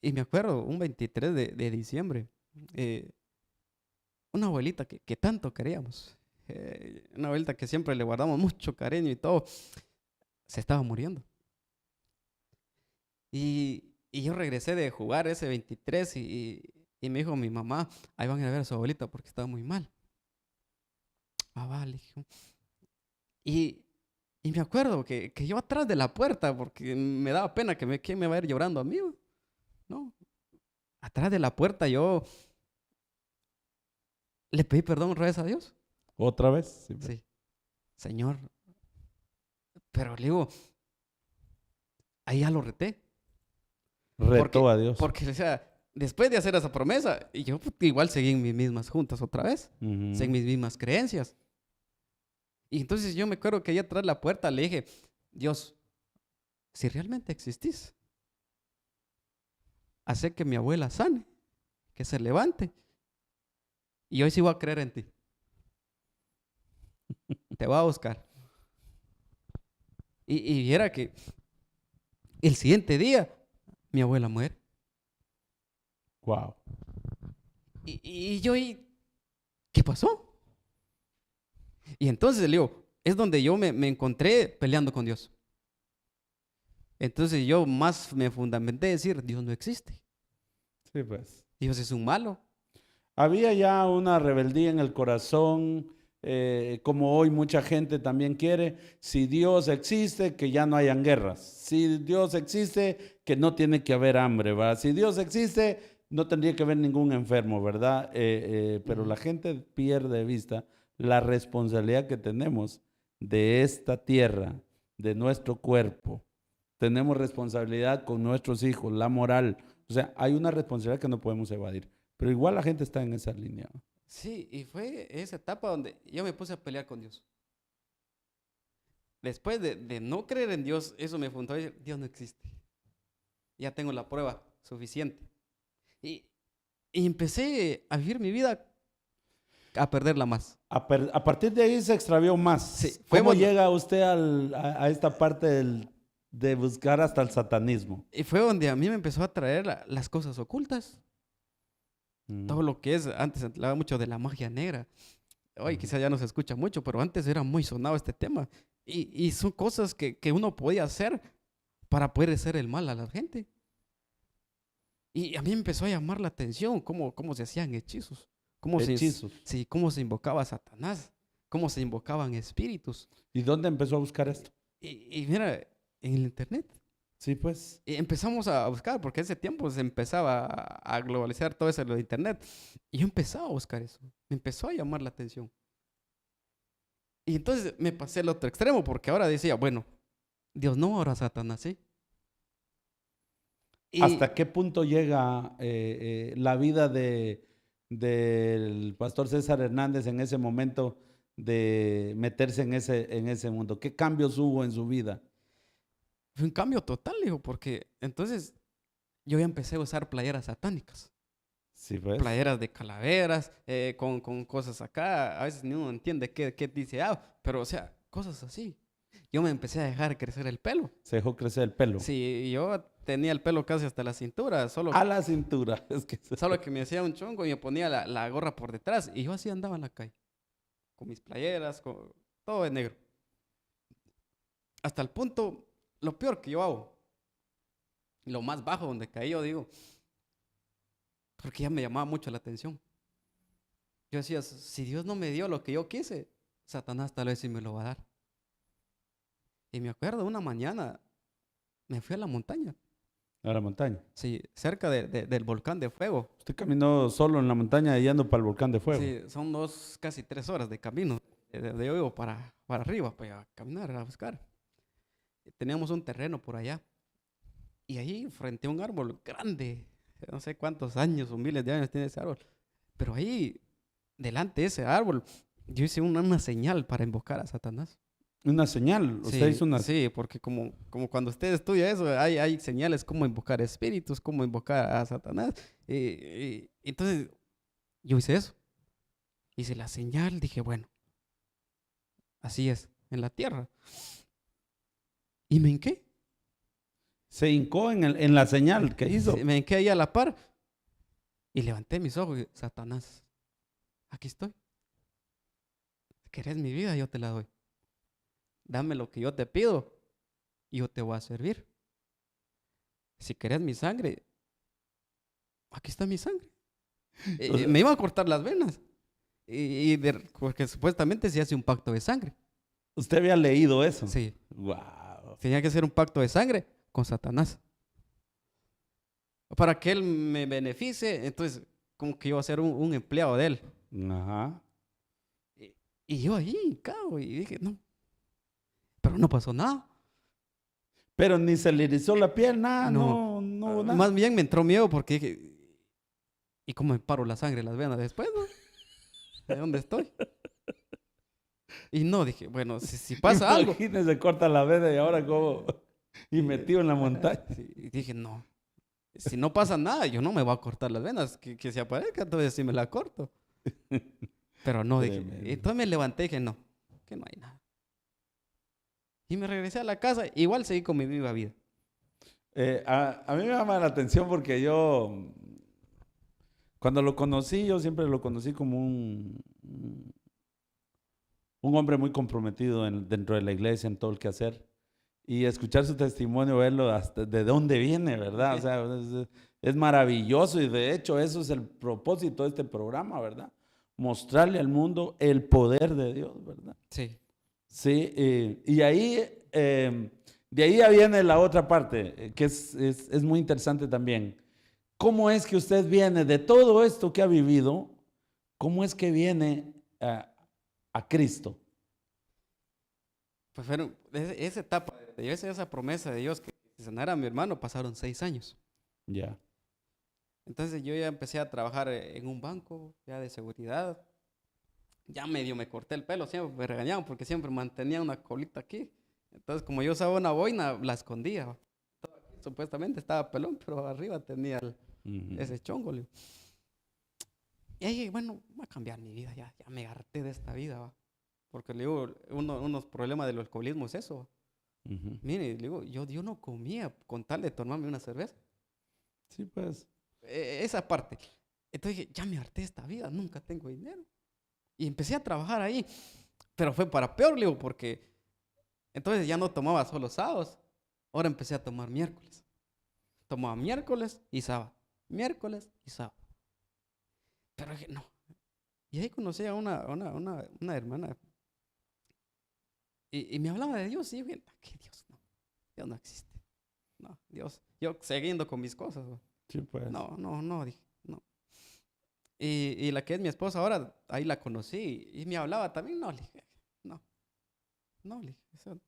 Speaker 2: Y me acuerdo, un 23 de diciembre, eh, una abuelita que tanto queríamos, una abuelita que siempre le guardamos mucho cariño y todo, se estaba muriendo. Y Y yo regresé de jugar ese 23 y me dijo mi mamá, ahí van a ir a ver a su abuelita porque estaba muy mal. Ah, vale, hijo. Y, y me acuerdo que yo atrás de la puerta, porque me daba pena ¿quién me va a ir llorando a mí? No, atrás de la puerta yo le pedí perdón otra vez a Dios.
Speaker 1: ¿Otra vez? Sí, pues.
Speaker 2: Sí, Señor, pero le digo, ahí ya lo reté.
Speaker 1: Retó a Dios.
Speaker 2: Porque, o sea, después de hacer esa promesa, y yo pues, igual seguí en mis mismas juntas otra vez,
Speaker 1: Ujú.
Speaker 2: en mis mismas creencias. Y entonces yo me acuerdo que ahí atrás de la puerta le dije, Dios, si realmente existís, hace que mi abuela sane, que se levante, y hoy sí voy a creer en ti. Te voy a buscar. Y viera que el siguiente día, mi abuela muere.
Speaker 1: Wow.
Speaker 2: Y yo, ¿qué pasó? Y entonces le digo, es donde yo me encontré peleando con Dios. Entonces yo más me fundamenté en decir, Dios no existe.
Speaker 1: Sí, pues.
Speaker 2: Dios es un malo.
Speaker 1: Había ya una rebeldía en el corazón, como hoy mucha gente también quiere. Si Dios existe, que ya no hayan guerras. Si Dios existe, que no tiene que haber hambre, ¿verdad? Si Dios existe, no tendría que haber ningún enfermo, ¿verdad? Pero
Speaker 2: Ujú.
Speaker 1: la gente pierde de vista la responsabilidad que tenemos de esta tierra, de nuestro cuerpo. Tenemos responsabilidad con nuestros hijos, la moral. O sea, hay una responsabilidad que no podemos evadir. Pero igual la gente está en esa línea.
Speaker 2: Sí, y fue esa etapa donde yo me puse a pelear con Dios. Después de no creer en Dios, eso me fundó a decir, Dios no existe. Ya tengo la prueba suficiente. Y, y empecé a vivir mi vida a perderla más.
Speaker 1: A partir de ahí se extravió
Speaker 2: Sí,
Speaker 1: más.
Speaker 2: fue
Speaker 1: ¿Cómo
Speaker 2: bueno.
Speaker 1: llega usted a esta parte de buscar hasta el satanismo?
Speaker 2: Y fue donde a mí me empezó a traer las cosas ocultas.
Speaker 1: Mm,
Speaker 2: Todo lo que es, antes se hablaba mucho de la magia negra. Hoy
Speaker 1: ujú.
Speaker 2: quizás ya no se escucha mucho, pero antes era muy sonado este tema. Y son cosas que uno podía hacer para poder hacer el mal a la gente. Y a mí me empezó a llamar la atención cómo se hacían hechizos,
Speaker 1: Hechizos.
Speaker 2: sí, cómo se invocaba a Satanás, cómo se invocaban espíritus.
Speaker 1: ¿Y dónde empezó a buscar esto?
Speaker 2: Y mira, en el internet
Speaker 1: Sí, pues.
Speaker 2: empezamos a buscar, porque ese tiempo se empezaba a globalizar todo eso de lo de internet. Y yo empezaba a buscar eso, me empezó a llamar la atención. Y entonces me pasé al otro extremo, porque ahora decía, bueno, Dios no, ahora Satanás, ¿sí?
Speaker 1: ¿Hasta
Speaker 2: Y
Speaker 1: qué punto llega la vida del pastor César Hernández en ese momento de meterse en ese mundo? ¿Qué cambios hubo en su vida?
Speaker 2: fue un cambio total, dijo, porque entonces yo ya empecé a usar playeras satánicas.
Speaker 1: Sí, pues.
Speaker 2: Playeras de calaveras, con cosas acá. A veces ni uno entiende qué dice, pero o sea, cosas así. Yo me empecé a dejar crecer el pelo.
Speaker 1: Se dejó crecer el pelo.
Speaker 2: Sí, yo tenía el pelo casi hasta la cintura,
Speaker 1: A la cintura. Es que
Speaker 2: solo que me hacía un chongo y me ponía la gorra por detrás. Y yo así andaba en la calle, con mis playeras, con todo de negro. Hasta el punto, lo peor que yo hago, lo más bajo donde caí, yo digo, porque ya me llamaba mucho la atención. Yo decía, si Dios no me dio lo que yo quise, Satanás tal vez sí me lo va a dar. Y me acuerdo, una mañana me fui a la montaña,
Speaker 1: a la montaña.
Speaker 2: sí, cerca del volcán de fuego.
Speaker 1: Usted caminó solo en la montaña y yendo para el volcán de fuego.
Speaker 2: Sí, son casi 3 horas de camino, de yo vivo para arriba, para caminar, a buscar. Y teníamos un terreno por allá. Y ahí, frente a un árbol grande, no sé cuántos años o miles de años tiene ese árbol, pero ahí, delante de ese árbol, yo hice una señal para invocar a Satanás.
Speaker 1: Una señal. Usted
Speaker 2: Sí,
Speaker 1: hizo una.
Speaker 2: sí, porque como cuando usted estudia eso, hay señales como invocar espíritus, como invocar a Satanás. Entonces, yo hice eso. Hice la señal, dije, bueno, así es, en la tierra. Y me hinqué.
Speaker 1: Se hincó en la señal que
Speaker 2: Sí,
Speaker 1: hizo.
Speaker 2: me hinqué ahí a la par y levanté mis ojos y, Satanás, aquí estoy. ¿Querés mi vida? Yo te la doy. Dame lo que yo te pido y yo te voy a servir. si querés mi sangre, aquí está mi sangre.
Speaker 1: O sea,
Speaker 2: Me iba a cortar las venas. Porque supuestamente se hace un pacto de sangre.
Speaker 1: ¿usted había leído eso?
Speaker 2: Sí,
Speaker 1: Wow.
Speaker 2: tenía que hacer un pacto de sangre con Satanás. Para que él me beneficie, entonces como que iba a ser un empleado de él.
Speaker 1: Ajá.
Speaker 2: Y yo ahí, cago, y dije, no, pero no pasó nada.
Speaker 1: Pero ni se le erizó la piel, nada,
Speaker 2: No,
Speaker 1: no hubo nada.
Speaker 2: más bien me entró miedo porque dije, ¿y cómo me paro la sangre en las venas después, no? ¿De dónde estoy? Y no, dije, bueno, si pasa algo.
Speaker 1: Imagínese, corta la veda y ahora como y metido en la montaña.
Speaker 2: Sí, y dije, no, si no pasa nada, yo no me voy a cortar las venas, que se aparezca, entonces sí me la corto. Pero no, dije,
Speaker 1: Tremendo.
Speaker 2: entonces me levanté y dije, no, que no hay nada. Y me regresé a la casa, igual seguí con mi viva vida.
Speaker 1: A mí me llama la atención porque yo, cuando lo conocí, yo siempre lo conocí como un hombre muy comprometido dentro de la iglesia, en todo el quehacer. Y escuchar su testimonio, verlo hasta de dónde viene, ¿verdad? O sea, es maravilloso y de hecho eso es el propósito de este programa, ¿verdad? Mostrarle al mundo el poder de Dios, ¿verdad?
Speaker 2: Sí.
Speaker 1: Sí, y ahí, de ahí ya viene la otra parte, que es muy interesante también. ¿Cómo es que usted viene de todo esto que ha vivido? ¿Cómo es que viene a Cristo?
Speaker 2: Pues fueron, esa etapa de Dios, esa promesa de Dios que si sanara a mi hermano, pasaron 6 años.
Speaker 1: Ya.
Speaker 2: Entonces yo ya empecé a trabajar en un banco, ya de seguridad. Ya medio me corté el pelo, siempre me regañaban porque siempre mantenía una colita aquí. Entonces, como yo usaba una boina, la escondía. ¿Va? Supuestamente estaba pelón, pero arriba tenía
Speaker 1: Ujú.
Speaker 2: ese chongo. Le digo. Y ahí, bueno, voy a cambiar mi vida, ya me harté de esta vida, ¿va? Porque le digo, unos problemas del alcoholismo es eso. ¿Va?
Speaker 1: Ujú.
Speaker 2: Mire, le digo, yo no comía con tal de tomarme una cerveza.
Speaker 1: Sí, pues.
Speaker 2: Esa parte. Entonces dije, ya me harté de esta vida, nunca tengo dinero. Y empecé a trabajar ahí. Pero fue para peor, le digo, porque entonces ya no tomaba solo sábados. Ahora empecé a tomar miércoles. Tomaba miércoles y sábado. Miércoles y sábado. Pero dije, no. Y ahí conocí a una hermana. Y me hablaba de Dios. Y yo dije, ¿qué Dios? No. Dios no existe. No, Dios. Yo siguiendo con mis cosas. ¿Va?
Speaker 1: Sí, pues.
Speaker 2: No, dije, no. Y la que es mi esposa ahora, ahí la conocí. Y me hablaba también. No, le dije, no. No, le dije,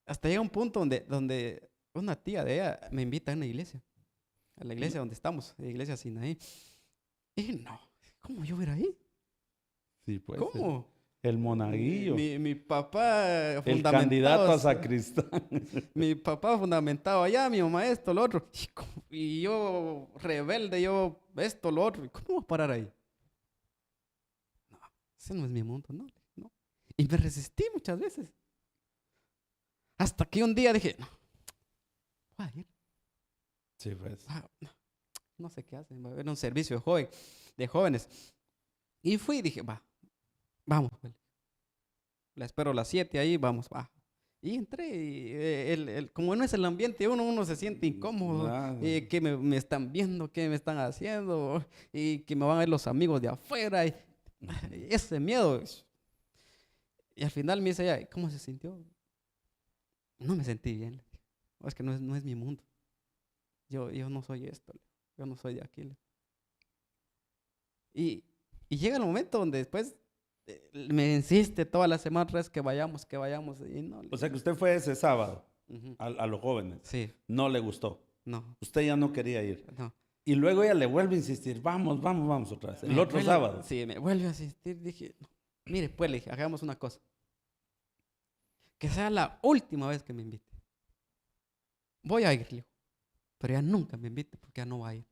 Speaker 2: hasta llega un punto donde una tía de ella me invita a una iglesia. A la iglesia donde estamos, la iglesia Sinaí. Y dije, no, ¿cómo yo voy a ir ahí?
Speaker 1: Sí, pues.
Speaker 2: ¿Cómo?
Speaker 1: El monaguillo.
Speaker 2: Mi papá
Speaker 1: El candidato a
Speaker 2: fundamentado,
Speaker 1: sacristán.
Speaker 2: mi papá fundamentado allá, mi mamá esto, lo otro. Y yo rebelde, yo esto, lo otro. ¿Y cómo voy a parar ahí? No, ese no es mi mundo, no, no. Y me resistí muchas veces. Hasta que un día dije, no, voy a ir.
Speaker 1: Sí, pues.
Speaker 2: No sé qué hacen, era un servicio de jóvenes. Y fui y dije, va, vamos. Pues. La espero a las 7 ahí, vamos, va. Y entré, y, como no es el ambiente, uno se siente incómodo, que me están viendo, que me están haciendo, y que me van a ver los amigos de afuera, y ese miedo. Y al final me dice ella, ¿cómo se sintió? No me sentí bien. Le dije. Es que no es mi mundo. Yo no soy esto, yo no soy de aquí. Y llega el momento donde después me insiste toda la semana que vayamos, y no.
Speaker 1: O sea que usted fue ese sábado
Speaker 2: Ujú.
Speaker 1: a los jóvenes.
Speaker 2: Sí,
Speaker 1: No le gustó.
Speaker 2: no,
Speaker 1: Usted ya no quería ir.
Speaker 2: no.
Speaker 1: Y luego ella le vuelve a insistir, vamos otra vez. El otro sábado.
Speaker 2: Sí, me vuelve a asistir. Dije, no. Mire, pues le dije, hagamos una cosa. Que sea la última vez que me invite. Voy a ir, le digo, pero ya nunca me invite porque ya no va a ir.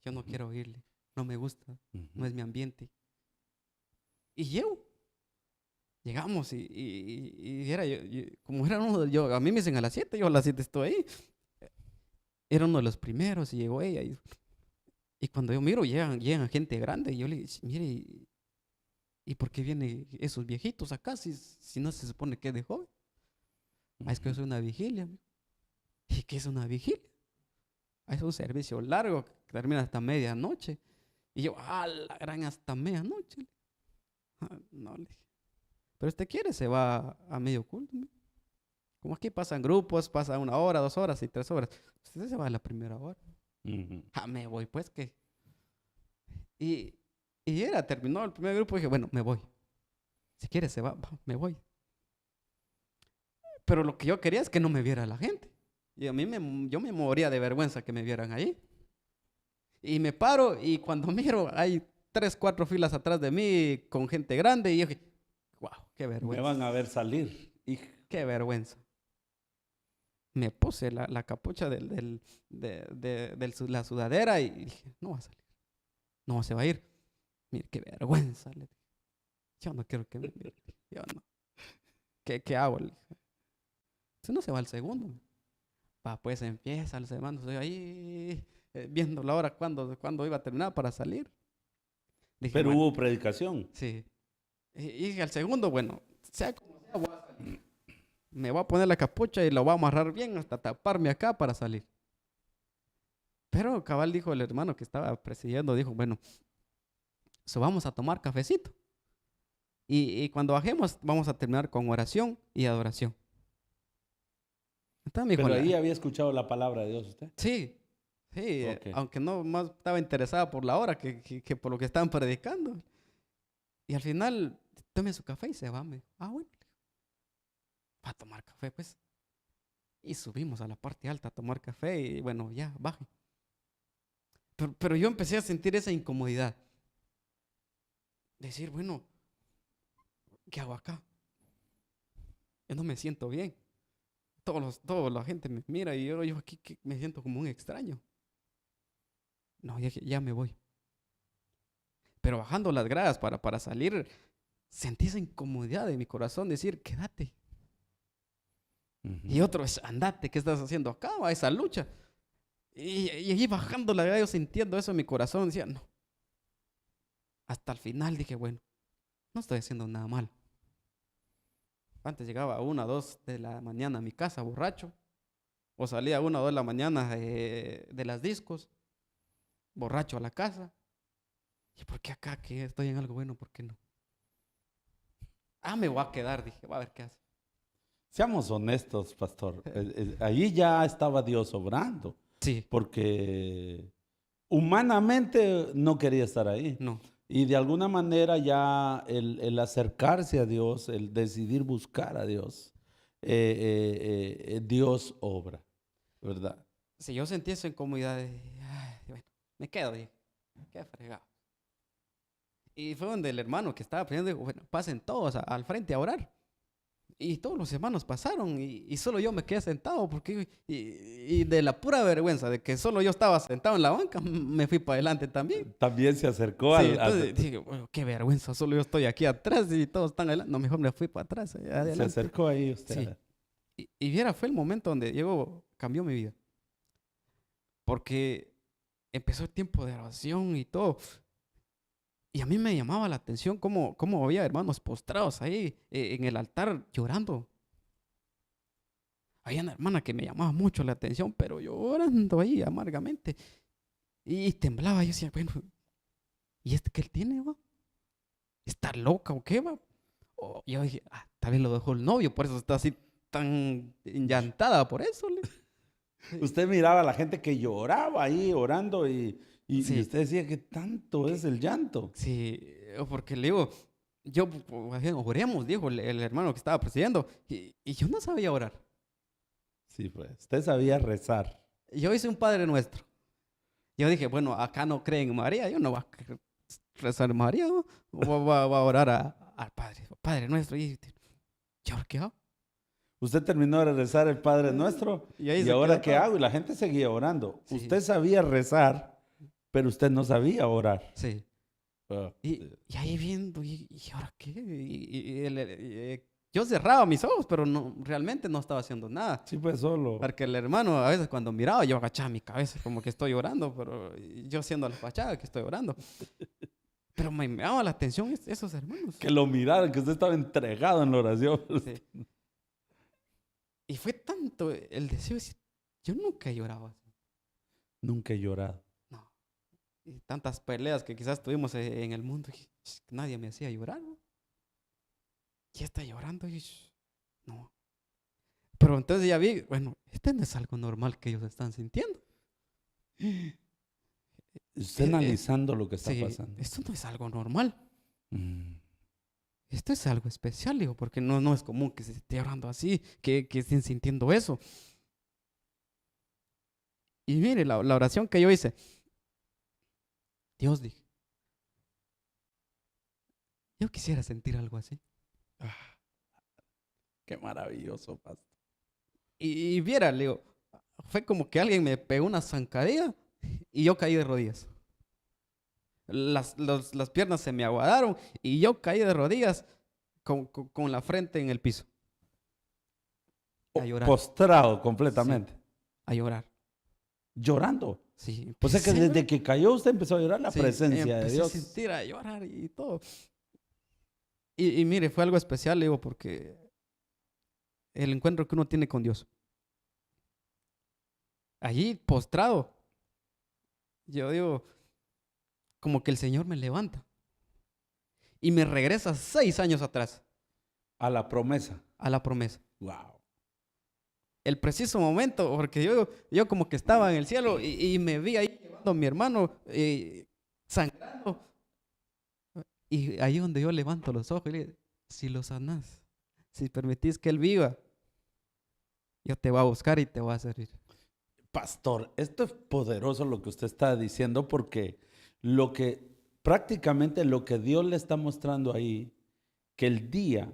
Speaker 2: Yo no quiero irle, no me gusta, no es mi ambiente. Y llegamos y era como era a mí me dicen a las 7, yo a las 7 estoy ahí. Era uno de los primeros y llegó ella. Y cuando yo miro, llegan gente grande. Y yo le digo, mire, ¿y por qué vienen esos viejitos acá si no se supone que es de joven? Es que yo soy una vigilia. ¿Y qué es una vigilia? Es un servicio largo que termina hasta medianoche. Y yo, la gran hasta medianoche. No, le dije. Pero usted quiere, se va a medio culto. Como aquí pasan grupos, pasa 1 hora, 2 horas y 3 horas. Usted se va a la primera hora. Me voy, pues que. Y, terminó el primer grupo y dije, bueno, me voy. Si quiere, se va, me voy. Pero lo que yo quería es que no me viera la gente. Y yo me moría de vergüenza que me vieran ahí. Y me paro y cuando miro hay 3, 4 filas atrás de mí con gente grande y yo dije, wow, qué vergüenza.
Speaker 1: Me van a ver salir.
Speaker 2: Qué vergüenza. Me puse la capucha de la sudadera y dije, no va a salir. No se va a ir. Mire, qué vergüenza. Le dije. Yo no quiero que me mire. Yo no. ¿Qué hago? Le dije. Si no se va al segundo. Pues empieza el segundo. Estoy ahí viendo la hora cuándo iba a terminar para salir. Dije,
Speaker 1: pero hubo predicación.
Speaker 2: Sí. Y al segundo, bueno, sea como sea, voy a salir. Me voy a poner la capucha y lo voy a amarrar bien hasta taparme acá para salir. Pero cabal dijo el hermano que estaba presidiendo, dijo, bueno, vamos a tomar cafecito. Y cuando bajemos vamos a terminar con oración y adoración. Entonces,
Speaker 1: pero ahí había escuchado la palabra de Dios usted.
Speaker 2: Sí, okay. Aunque no más estaba interesada por la hora que por lo que estaban predicando. Y al final, tome su café y se va. Bueno, va a tomar café, pues. Y subimos a la parte alta a tomar café y bueno, ya, baje. Pero yo empecé a sentir esa incomodidad. Decir, bueno, ¿qué hago acá? Yo no me siento bien. Toda la gente me mira y yo aquí me siento como un extraño. No, ya me voy. Pero bajando las gradas para salir, sentí esa incomodidad de mi corazón, decir, quédate. Y otro es, andate, ¿qué estás haciendo acá? Va esa lucha. Y ahí bajando la grada, yo sintiendo eso en mi corazón, decía, no. Hasta el final dije, bueno, no estoy haciendo nada mal. Antes llegaba a 1, 2 de la mañana a mi casa borracho. O salía a 1 o 2 de la mañana de las discos, borracho a la casa. ¿Y por qué acá que estoy en algo bueno? ¿Por qué no? Me voy a quedar, dije, voy a ver qué hace.
Speaker 1: Seamos honestos, pastor. Allí ya estaba Dios obrando.
Speaker 2: Sí.
Speaker 1: Porque humanamente no quería estar ahí.
Speaker 2: No.
Speaker 1: Y de alguna manera ya el acercarse a Dios, el decidir buscar a Dios, Dios obra, ¿verdad?
Speaker 2: Si yo sentí esa incomodidad, bueno, me quedo, dije, qué fregado. Y fue donde el hermano que estaba pidiendo dijo, bueno, pasen todos al frente a orar. Y todos los hermanos pasaron y solo yo me quedé sentado porque y de la pura vergüenza de que solo yo estaba sentado en la banca, me fui para adelante también.
Speaker 1: También se acercó
Speaker 2: entonces dije, bueno, qué vergüenza, solo yo estoy aquí atrás y todos están adelante. No, mejor me fui para atrás. Adelante.
Speaker 1: Se acercó ahí usted.
Speaker 2: Sí. Y viera, fue el momento donde cambió mi vida. Porque empezó el tiempo de oración y todo. Y a mí me llamaba la atención cómo había hermanos postrados ahí en el altar llorando. Había una hermana que me llamaba mucho la atención, pero llorando ahí amargamente. Y temblaba. Yo decía, bueno, ¿y qué él tiene, va? ¿Está loca o qué, va? Yo dije, tal vez lo dejó el novio, por eso está así tan enllantada por eso.
Speaker 1: Usted miraba a la gente que lloraba ahí orando y usted decía que tanto es el llanto.
Speaker 2: Sí, porque le digo, oremos, dijo el hermano que estaba presidiendo, y yo no sabía orar.
Speaker 1: Sí, pues, usted sabía rezar.
Speaker 2: Yo hice un Padre Nuestro. Yo dije, bueno, acá no creen en María, yo no voy a rezar en María, ¿no? Voy a orar al Padre Nuestro. ¿Y ahora qué hago?
Speaker 1: Usted terminó de rezar el Padre Nuestro, ¿y ahora qué hago? Y la gente seguía orando. Sí. Usted sabía rezar, pero usted no sabía orar.
Speaker 2: Sí. Y ahí viendo, ¿y ahora qué? Yo cerraba mis ojos, pero realmente no estaba haciendo nada.
Speaker 1: Sí, pues solo.
Speaker 2: Porque el hermano a veces cuando miraba, yo agachaba mi cabeza como que estoy orando, pero yo haciendo la fachada que estoy orando. Pero me llamaba la atención esos hermanos.
Speaker 1: Que lo miraran, que usted estaba entregado en la oración.
Speaker 2: Sí. Y fue tanto el deseo de decir, Yo nunca he llorado así.
Speaker 1: Nunca he llorado.
Speaker 2: No. Y tantas peleas que quizás tuvimos en el mundo, y nadie me hacía llorar, ¿no? ¿Quién está llorando? Y, no. Pero entonces ya vi, bueno, este no es algo normal que ellos están sintiendo.
Speaker 1: Usted analizando lo que está
Speaker 2: Sí,
Speaker 1: pasando.
Speaker 2: esto no es algo normal.
Speaker 1: Mm.
Speaker 2: Esto es algo especial, digo, porque no es común que se esté llorando así, que estén sintiendo eso. Y mire, la oración que yo hice, Dios, dije, yo quisiera sentir algo así.
Speaker 1: Ah, qué maravilloso, pastor.
Speaker 2: Y viera, le digo, fue como que alguien me pegó una zancadilla y yo caí de rodillas. Las piernas se me aguadaron y yo caí de rodillas con la frente en el piso. A llorar.
Speaker 1: Postrado completamente.
Speaker 2: Sí, a llorar.
Speaker 1: Llorando.
Speaker 2: Sí,
Speaker 1: O sea que
Speaker 2: empecé,
Speaker 1: desde que cayó usted empezó a llorar la
Speaker 2: sí,
Speaker 1: presencia de
Speaker 2: empecé
Speaker 1: Dios.
Speaker 2: a sentir, a llorar y todo. Y mire, fue algo especial, le digo, porque el encuentro que uno tiene con Dios. Allí, postrado, yo digo, como que el Señor me levanta y me regresa 6 años atrás
Speaker 1: A la promesa.
Speaker 2: a la promesa.
Speaker 1: Wow.
Speaker 2: El preciso momento, porque yo como que estaba en el cielo y me vi ahí llevando a mi hermano sangrando. Y ahí donde yo levanto los ojos y le digo, si lo sanás, si permitís que él viva, yo te voy a buscar y te voy a servir.
Speaker 1: Pastor, esto es poderoso lo que usted está diciendo porque prácticamente lo que Dios le está mostrando ahí, que el día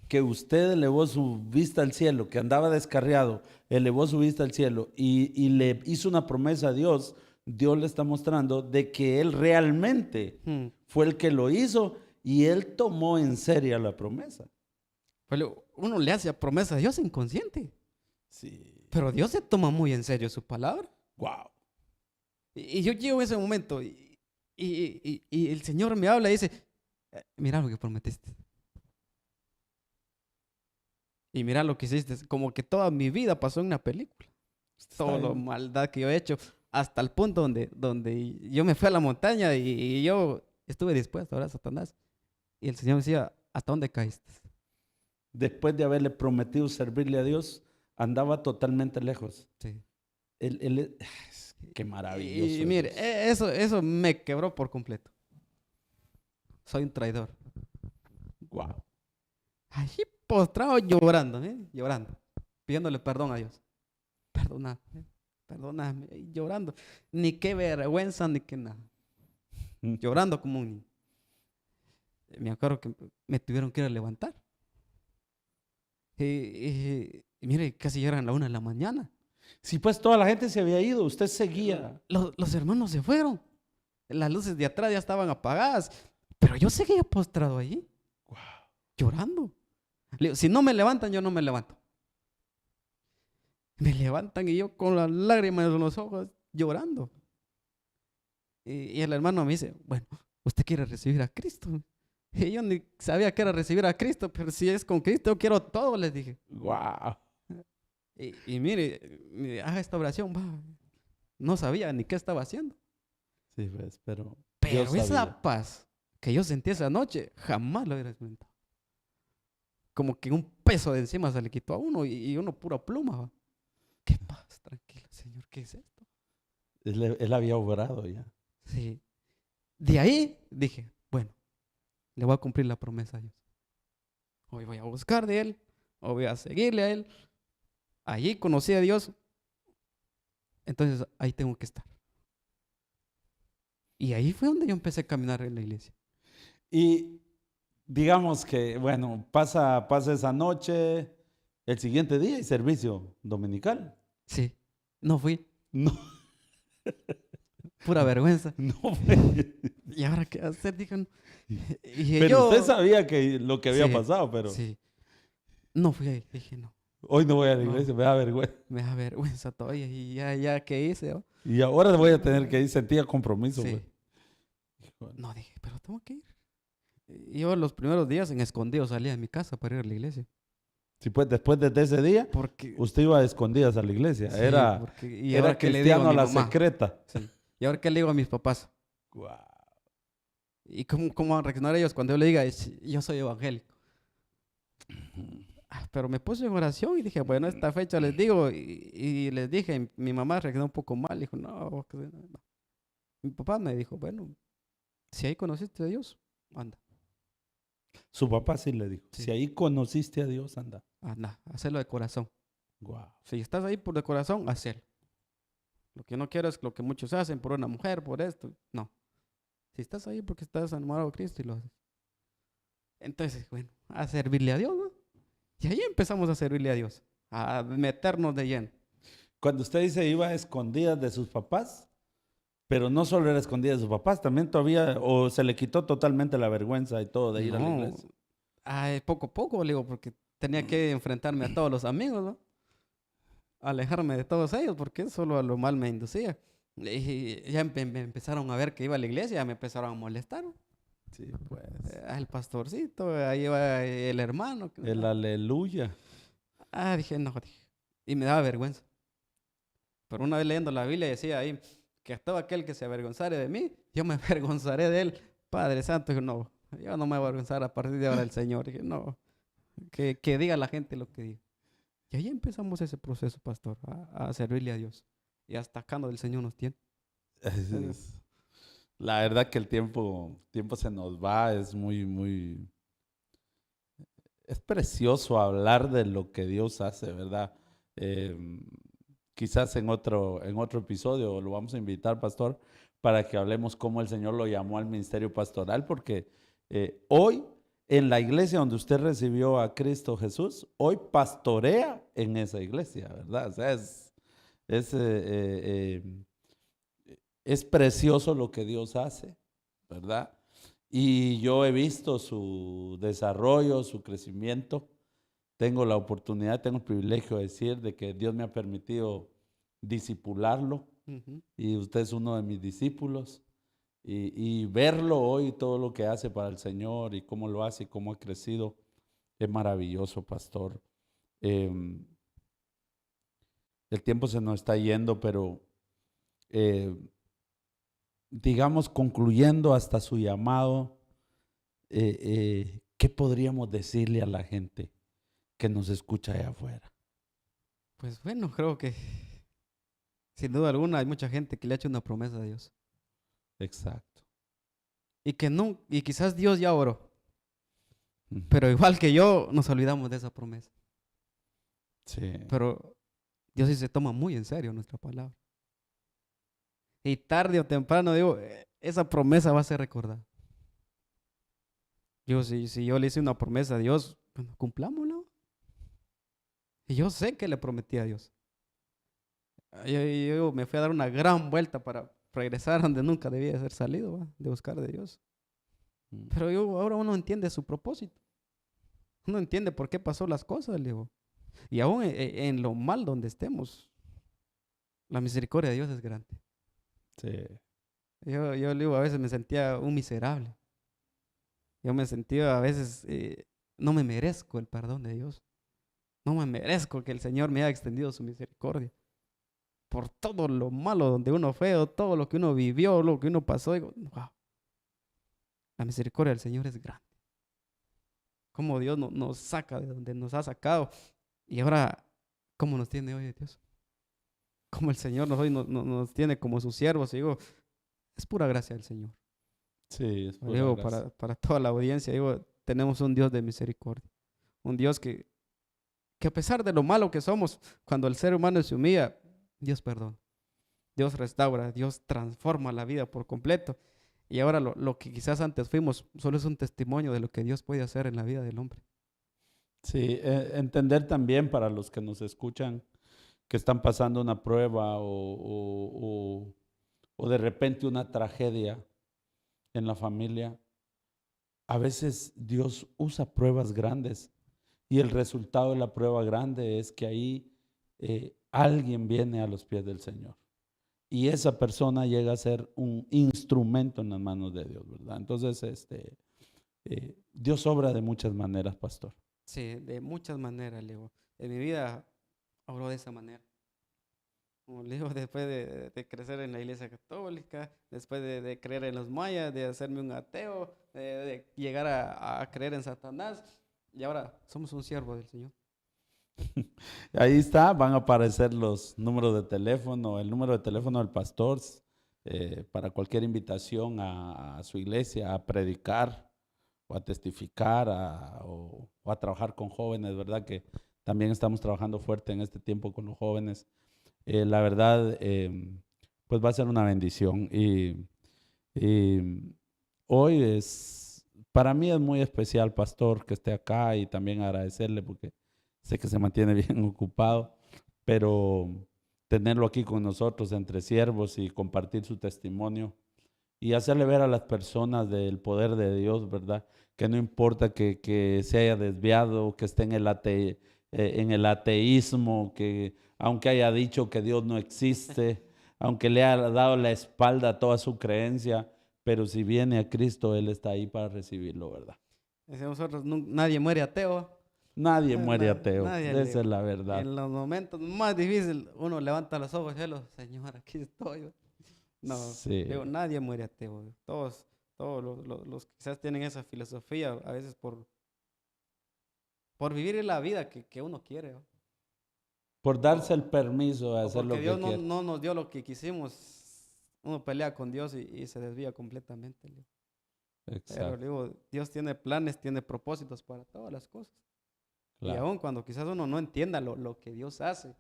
Speaker 1: que usted elevó su vista al cielo, que andaba descarriado, elevó su vista al cielo y le hizo una promesa a Dios, Dios le está mostrando de que Él realmente fue el que lo hizo y Él tomó en serio la promesa.
Speaker 2: Pero uno le hace promesa a Dios inconsciente,
Speaker 1: Sí.
Speaker 2: pero Dios se toma muy en serio su palabra.
Speaker 1: Wow.
Speaker 2: Y yo llego a ese momento y el Señor me habla y dice, mira lo que prometiste. Y mira lo que hiciste. Como que toda mi vida pasó en una película. Toda la maldad que yo he hecho. Hasta el punto donde yo me fui a la montaña y yo estuve dispuesto ahora, Satanás. Y el Señor me decía, ¿hasta dónde caíste?
Speaker 1: Después de haberle prometido servirle a Dios, andaba totalmente lejos.
Speaker 2: Sí.
Speaker 1: Qué maravilloso.
Speaker 2: Y mire, eso me quebró por completo. Soy un traidor.
Speaker 1: Wow.
Speaker 2: Allí postrado llorando, llorando, pidiéndole perdón a Dios. Perdóname, y llorando. Ni qué vergüenza, ni qué nada. Llorando como un niño. Me acuerdo que me tuvieron que ir a levantar. Y mire, casi eran la 1 de la mañana.
Speaker 1: Sí, pues toda la gente se había ido, usted seguía.
Speaker 2: Los hermanos se fueron. Las luces de atrás ya estaban apagadas. Pero yo seguía postrado allí,
Speaker 1: Wow.
Speaker 2: llorando. Le digo, si no me levantan, yo no me levanto. Me levantan y yo con las lágrimas en los ojos llorando. Y el hermano me dice, bueno, ¿usted quiere recibir a Cristo? Y yo ni sabía que era recibir a Cristo, pero si es con Cristo, yo quiero todo, les dije.
Speaker 1: Wow.
Speaker 2: Y mire, haga esta oración, va. No sabía ni qué estaba haciendo.
Speaker 1: Sí, pues, pero
Speaker 2: Pero
Speaker 1: Dios
Speaker 2: esa
Speaker 1: sabía.
Speaker 2: paz que yo sentí esa noche, jamás lo hubiera experimentado. Como que un peso de encima se le quitó a uno y uno pura pluma, va. ¿Qué paz? Tranquilo, Señor, ¿qué es esto?
Speaker 1: Él había obrado ya.
Speaker 2: Sí. De ahí dije, bueno, le voy a cumplir la promesa a Dios. Hoy voy a buscar de Él, o voy a seguirle a Él. Allí conocí a Dios, entonces ahí tengo que estar. Y ahí fue donde yo empecé a caminar en la iglesia.
Speaker 1: Y digamos que, bueno, pasa esa noche, el siguiente día hay servicio dominical.
Speaker 2: Sí, no fui,
Speaker 1: No,
Speaker 2: pura vergüenza.
Speaker 1: no fue.
Speaker 2: ¿Y ahora qué hacer? Dijeron. Y
Speaker 1: Pero usted sabía que lo que había
Speaker 2: Sí,
Speaker 1: pasado, pero
Speaker 2: sí, no fui ahí. Dije, no,
Speaker 1: hoy no voy a la
Speaker 2: No.
Speaker 1: iglesia, me da vergüenza.
Speaker 2: me da vergüenza todavía. Y ya, ¿qué hice? ¿Oh?
Speaker 1: Y ahora voy a tener que ir, sentía compromiso.
Speaker 2: Sí.
Speaker 1: Pues. Híjole.
Speaker 2: No, dije, pero tengo que ir. Y yo los primeros días en escondido salía de mi casa para ir a la iglesia.
Speaker 1: Sí, pues después de ese día,
Speaker 2: Porque,
Speaker 1: usted iba a escondidas a la iglesia.
Speaker 2: sí,
Speaker 1: Era,
Speaker 2: porque, y
Speaker 1: era
Speaker 2: ahora qué le digo
Speaker 1: cristiano
Speaker 2: a
Speaker 1: a
Speaker 2: mi
Speaker 1: la
Speaker 2: mamá,
Speaker 1: secreta.
Speaker 2: sí, y ahora qué le digo a mis papás,
Speaker 1: Guau.
Speaker 2: y cómo van a reaccionar ellos cuando yo le diga, yo soy evangélico. Pero me puse en oración y dije, bueno, esta fecha les digo, y les dije, mi mamá reaccionó un poco mal, dijo, no, no. Mi papá me dijo, bueno, si ahí conociste a Dios, anda,
Speaker 1: Su papá sí le dijo,
Speaker 2: sí,
Speaker 1: si ahí conociste a Dios, anda.
Speaker 2: anda, hacelo de corazón.
Speaker 1: Wow.
Speaker 2: Si estás ahí por de corazón, hacelo. Lo que no quiero es lo que muchos hacen por una mujer, por esto. No. Si estás ahí porque estás enamorado de Cristo y lo haces. Entonces, bueno, a servirle a Dios, ¿no? Y ahí empezamos a servirle a Dios, a meternos de lleno.
Speaker 1: Cuando usted dice iba a escondidas de sus papás, pero no solo era escondida de sus papás, también todavía, o se le quitó totalmente la vergüenza y todo de ir a la
Speaker 2: No,
Speaker 1: iglesia.
Speaker 2: poco a poco, le digo, porque tenía que enfrentarme a todos los amigos, ¿no? Alejarme de todos ellos, porque solo a lo mal me inducía. Y ya me empezaron a ver que iba a la iglesia, ya me empezaron a molestar, ¿no?
Speaker 1: Sí, pues.
Speaker 2: El pastorcito, ahí va el hermano.
Speaker 1: El aleluya.
Speaker 2: Dije, no, dije. Y me daba vergüenza. Pero una vez leyendo la Biblia decía ahí que todo aquel que se avergonzare de mí, yo me avergonzaré de él. Padre Santo, dije, no, yo no me voy a avergonzar a partir de ahora del Señor. Dije, no, que diga la gente lo que diga. Y ahí empezamos ese proceso, pastor, a servirle a Dios. Y hasta acá donde el Señor nos tiene.
Speaker 1: La verdad que el tiempo se nos va, es es precioso hablar de lo que Dios hace, ¿verdad? Quizás en otro episodio lo vamos a invitar, pastor, para que hablemos cómo el Señor lo llamó al ministerio pastoral, porque hoy en la iglesia donde usted recibió a Cristo Jesús, hoy pastorea en esa iglesia, ¿verdad? O sea, es, es precioso lo que Dios hace, ¿verdad? Y yo he visto su desarrollo, su crecimiento. Tengo la oportunidad, tengo el privilegio de decir de que Dios me ha permitido discipularlo
Speaker 2: Ujú.
Speaker 1: y usted es uno de mis discípulos. Y verlo hoy, todo lo que hace para el Señor y cómo lo hace y cómo ha crecido, es maravilloso, pastor. Em, el tiempo se nos está yendo, pero eh, digamos, concluyendo hasta su llamado, ¿qué podríamos decirle a la gente que nos escucha allá afuera?
Speaker 2: Pues bueno, creo que sin duda alguna hay mucha gente que le ha hecho una promesa a Dios.
Speaker 1: Exacto.
Speaker 2: Y que no, y quizás Dios ya oró.
Speaker 1: Ujú.
Speaker 2: Pero igual que yo, nos olvidamos de esa promesa.
Speaker 1: Sí,
Speaker 2: Pero Dios sí se toma muy en serio nuestra palabra. Y tarde o temprano, digo, esa promesa va a ser recordada. Si yo le hice una promesa a Dios, bueno, cumplámosla. Y yo sé que le prometí a Dios. Yo me fui a dar una gran vuelta para regresar donde nunca debía haber salido, ¿va? De buscar de Dios.
Speaker 1: mm,
Speaker 2: Pero ahora uno entiende su propósito. Uno entiende por qué pasó las cosas, le digo. Y aún en lo mal donde estemos, la misericordia de Dios es grande.
Speaker 1: sí,
Speaker 2: Yo le digo, a veces me sentía un miserable. Yo me sentía a veces, no me merezco el perdón de Dios. No me merezco que el Señor me haya extendido su misericordia. Por todo lo malo donde uno fue, o todo lo que uno vivió, lo que uno pasó. Digo, wow, la misericordia del Señor es grande. Cómo Dios nos saca de donde nos ha sacado. Y ahora, ¿cómo nos tiene hoy Dios? Cómo el Señor hoy nos tiene como sus siervos. Y digo, es pura gracia del Señor.
Speaker 1: sí, es pura
Speaker 2: Digo,
Speaker 1: gracia.
Speaker 2: para toda la audiencia, digo, tenemos un Dios de misericordia. Un Dios que a pesar de lo malo que somos, cuando el ser humano se humilla, Dios perdona. Dios restaura, Dios transforma la vida por completo. Y ahora lo que quizás antes fuimos, solo es un testimonio de lo que Dios puede hacer en la vida del hombre.
Speaker 1: Sí, entender también para los que nos escuchan que están pasando una prueba o de repente una tragedia en la familia. A veces Dios usa pruebas grandes y el resultado de la prueba grande es que ahí alguien viene a los pies del Señor y esa persona llega a ser un instrumento en las manos de Dios, ¿verdad? Entonces, Dios obra de muchas maneras, pastor.
Speaker 2: Sí, de muchas maneras, le digo. En mi vida obró de esa manera. Como le digo, después de crecer en la iglesia católica, después de creer en los mayas, de hacerme un ateo, de llegar a creer en Satanás, y ahora somos un siervo del Señor.
Speaker 1: Ahí está, van a aparecer los números de teléfono, el número de teléfono del pastor para cualquier invitación a su iglesia, a predicar o a testificar o a trabajar con jóvenes, ¿verdad? Que también estamos trabajando fuerte en este tiempo con los jóvenes. La verdad, pues va a ser una bendición. Y hoy para mí es muy especial, pastor, que esté acá y también agradecerle porque sé que se mantiene bien ocupado, pero tenerlo aquí con nosotros entre siervos y compartir su testimonio y hacerle ver a las personas del poder de Dios, ¿verdad? Que no importa que se haya desviado, que esté en el ateísmo, que aunque haya dicho que Dios no existe, aunque le haya dado la espalda a toda su creencia, pero si viene a Cristo, Él está ahí para recibirlo, ¿verdad?
Speaker 2: Decimos nosotros, nadie muere ateo.
Speaker 1: Nadie muere ateo,
Speaker 2: Nadie,
Speaker 1: esa es la verdad.
Speaker 2: en los momentos más difíciles, uno levanta los ojos y dice, Señor, aquí estoy. No,
Speaker 1: Sí,
Speaker 2: digo, nadie muere ateo. Todos los que quizás tienen esa filosofía, a veces por vivir la vida que uno quiere. ¿No?
Speaker 1: por darse el permiso de
Speaker 2: O
Speaker 1: hacer
Speaker 2: porque
Speaker 1: lo
Speaker 2: Dios
Speaker 1: que
Speaker 2: no,
Speaker 1: quiere.
Speaker 2: no nos dio lo que quisimos, uno pelea con Dios y se desvía completamente. Le digo. Pero le
Speaker 1: Exacto,
Speaker 2: digo, Dios tiene planes, tiene propósitos para todas las cosas. Y
Speaker 1: claro.
Speaker 2: aun cuando quizás uno no entienda lo que Dios hace,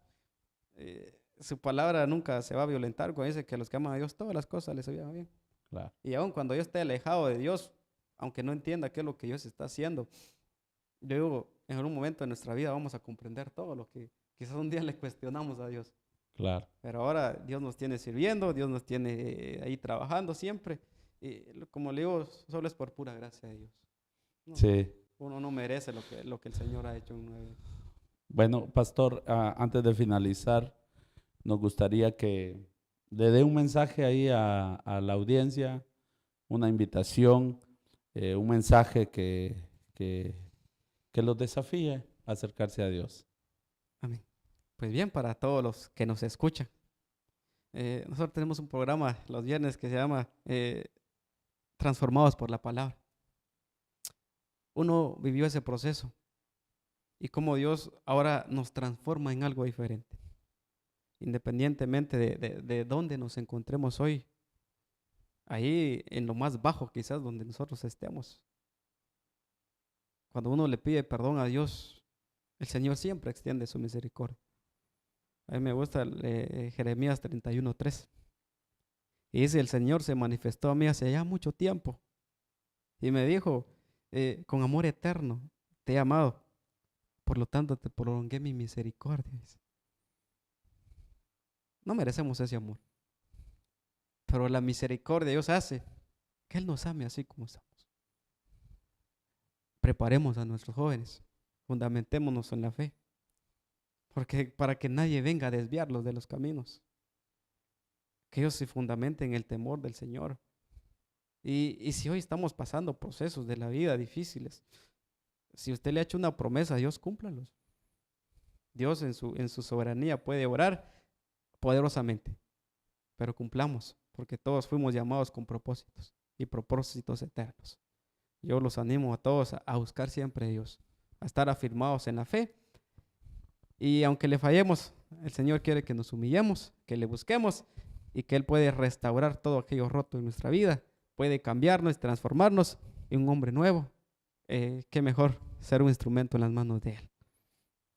Speaker 2: su palabra nunca se va a violentar cuando dice que a los que aman a Dios todas las cosas les ayudan bien.
Speaker 1: Claro.
Speaker 2: Y aun cuando yo esté alejado de Dios, aunque no entienda qué es lo que Dios está haciendo, yo digo, en algún momento de nuestra vida vamos a comprender todo lo que quizás un día le cuestionamos a Dios.
Speaker 1: Claro.
Speaker 2: Pero ahora Dios nos tiene sirviendo, Dios nos tiene ahí trabajando siempre. Y como le digo, solo es por pura gracia de Dios. No,
Speaker 1: Sí.
Speaker 2: uno no merece lo que el Señor ha hecho en 9.
Speaker 1: Bueno, pastor, antes de finalizar, nos gustaría que le dé un mensaje ahí a la audiencia, una invitación, un mensaje que los desafíe a acercarse a Dios.
Speaker 2: Amén. Pues bien, para todos los que nos escuchan, nosotros tenemos un programa los viernes que se llama Transformados por la Palabra. Uno vivió ese proceso y cómo Dios ahora nos transforma en algo diferente, independientemente de dónde nos encontremos hoy, ahí en lo más bajo quizás donde nosotros estemos. Cuando uno le pide perdón a Dios, el Señor siempre extiende su misericordia. A mí me gusta Jeremías 31:3. Y dice, el Señor se manifestó a mí hace ya mucho tiempo y me dijo, con amor eterno te he amado, por lo tanto te prolongué mi misericordia. Dice. No merecemos ese amor, pero la misericordia de Dios hace que Él nos ame así como estamos. Preparemos a nuestros jóvenes, fundamentémonos en la fe, porque para que nadie venga a desviarlos de los caminos, que ellos se fundamenten en el temor del Señor. Y si hoy estamos pasando procesos de la vida difíciles, si usted le ha hecho una promesa a Dios, cúmplalos. Dios en su soberanía puede orar poderosamente, pero cumplamos, porque todos fuimos llamados con propósitos y propósitos eternos. Yo los animo a todos a buscar siempre a Dios, a estar afirmados en la fe. Y aunque le fallemos, el Señor quiere que nos humillemos, que le busquemos y que Él puede restaurar todo aquello roto en nuestra vida, puede cambiarnos, transformarnos en un hombre nuevo. Qué mejor ser un instrumento en las manos de Él.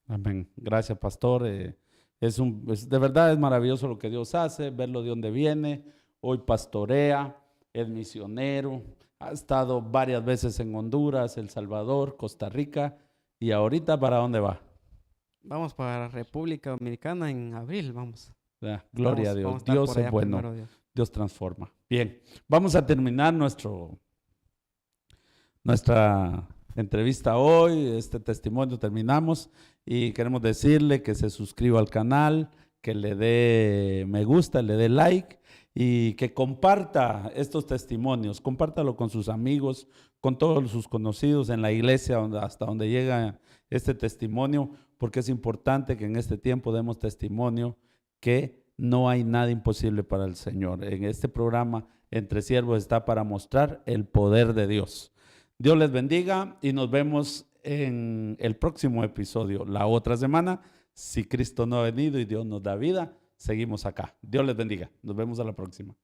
Speaker 1: Amén. Gracias, pastor. De verdad es maravilloso lo que Dios hace, verlo de dónde viene. Hoy pastorea, es misionero, ha estado varias veces en Honduras, El Salvador, Costa Rica. ¿Y ahorita para dónde va?
Speaker 2: Vamos para la República Dominicana en abril, vamos.
Speaker 1: Gloria a
Speaker 2: Vamos a
Speaker 1: Dios.
Speaker 2: estar
Speaker 1: Dios
Speaker 2: por
Speaker 1: es
Speaker 2: allá
Speaker 1: bueno.
Speaker 2: primero, Dios.
Speaker 1: Dios transforma. Bien, vamos a terminar nuestra entrevista hoy, este testimonio terminamos y queremos decirle que se suscriba al canal, que le dé me gusta, le dé like y que comparta estos testimonios, compártalo con sus amigos, con todos sus conocidos en la iglesia hasta donde llega este testimonio, porque es importante que en este tiempo demos testimonio que no hay nada imposible para el Señor. En este programa Entre Siervos está para mostrar el poder de Dios. Dios les bendiga y nos vemos en el próximo episodio. La otra semana, si Cristo no ha venido y Dios nos da vida, seguimos acá. Dios les bendiga. Nos vemos a la próxima.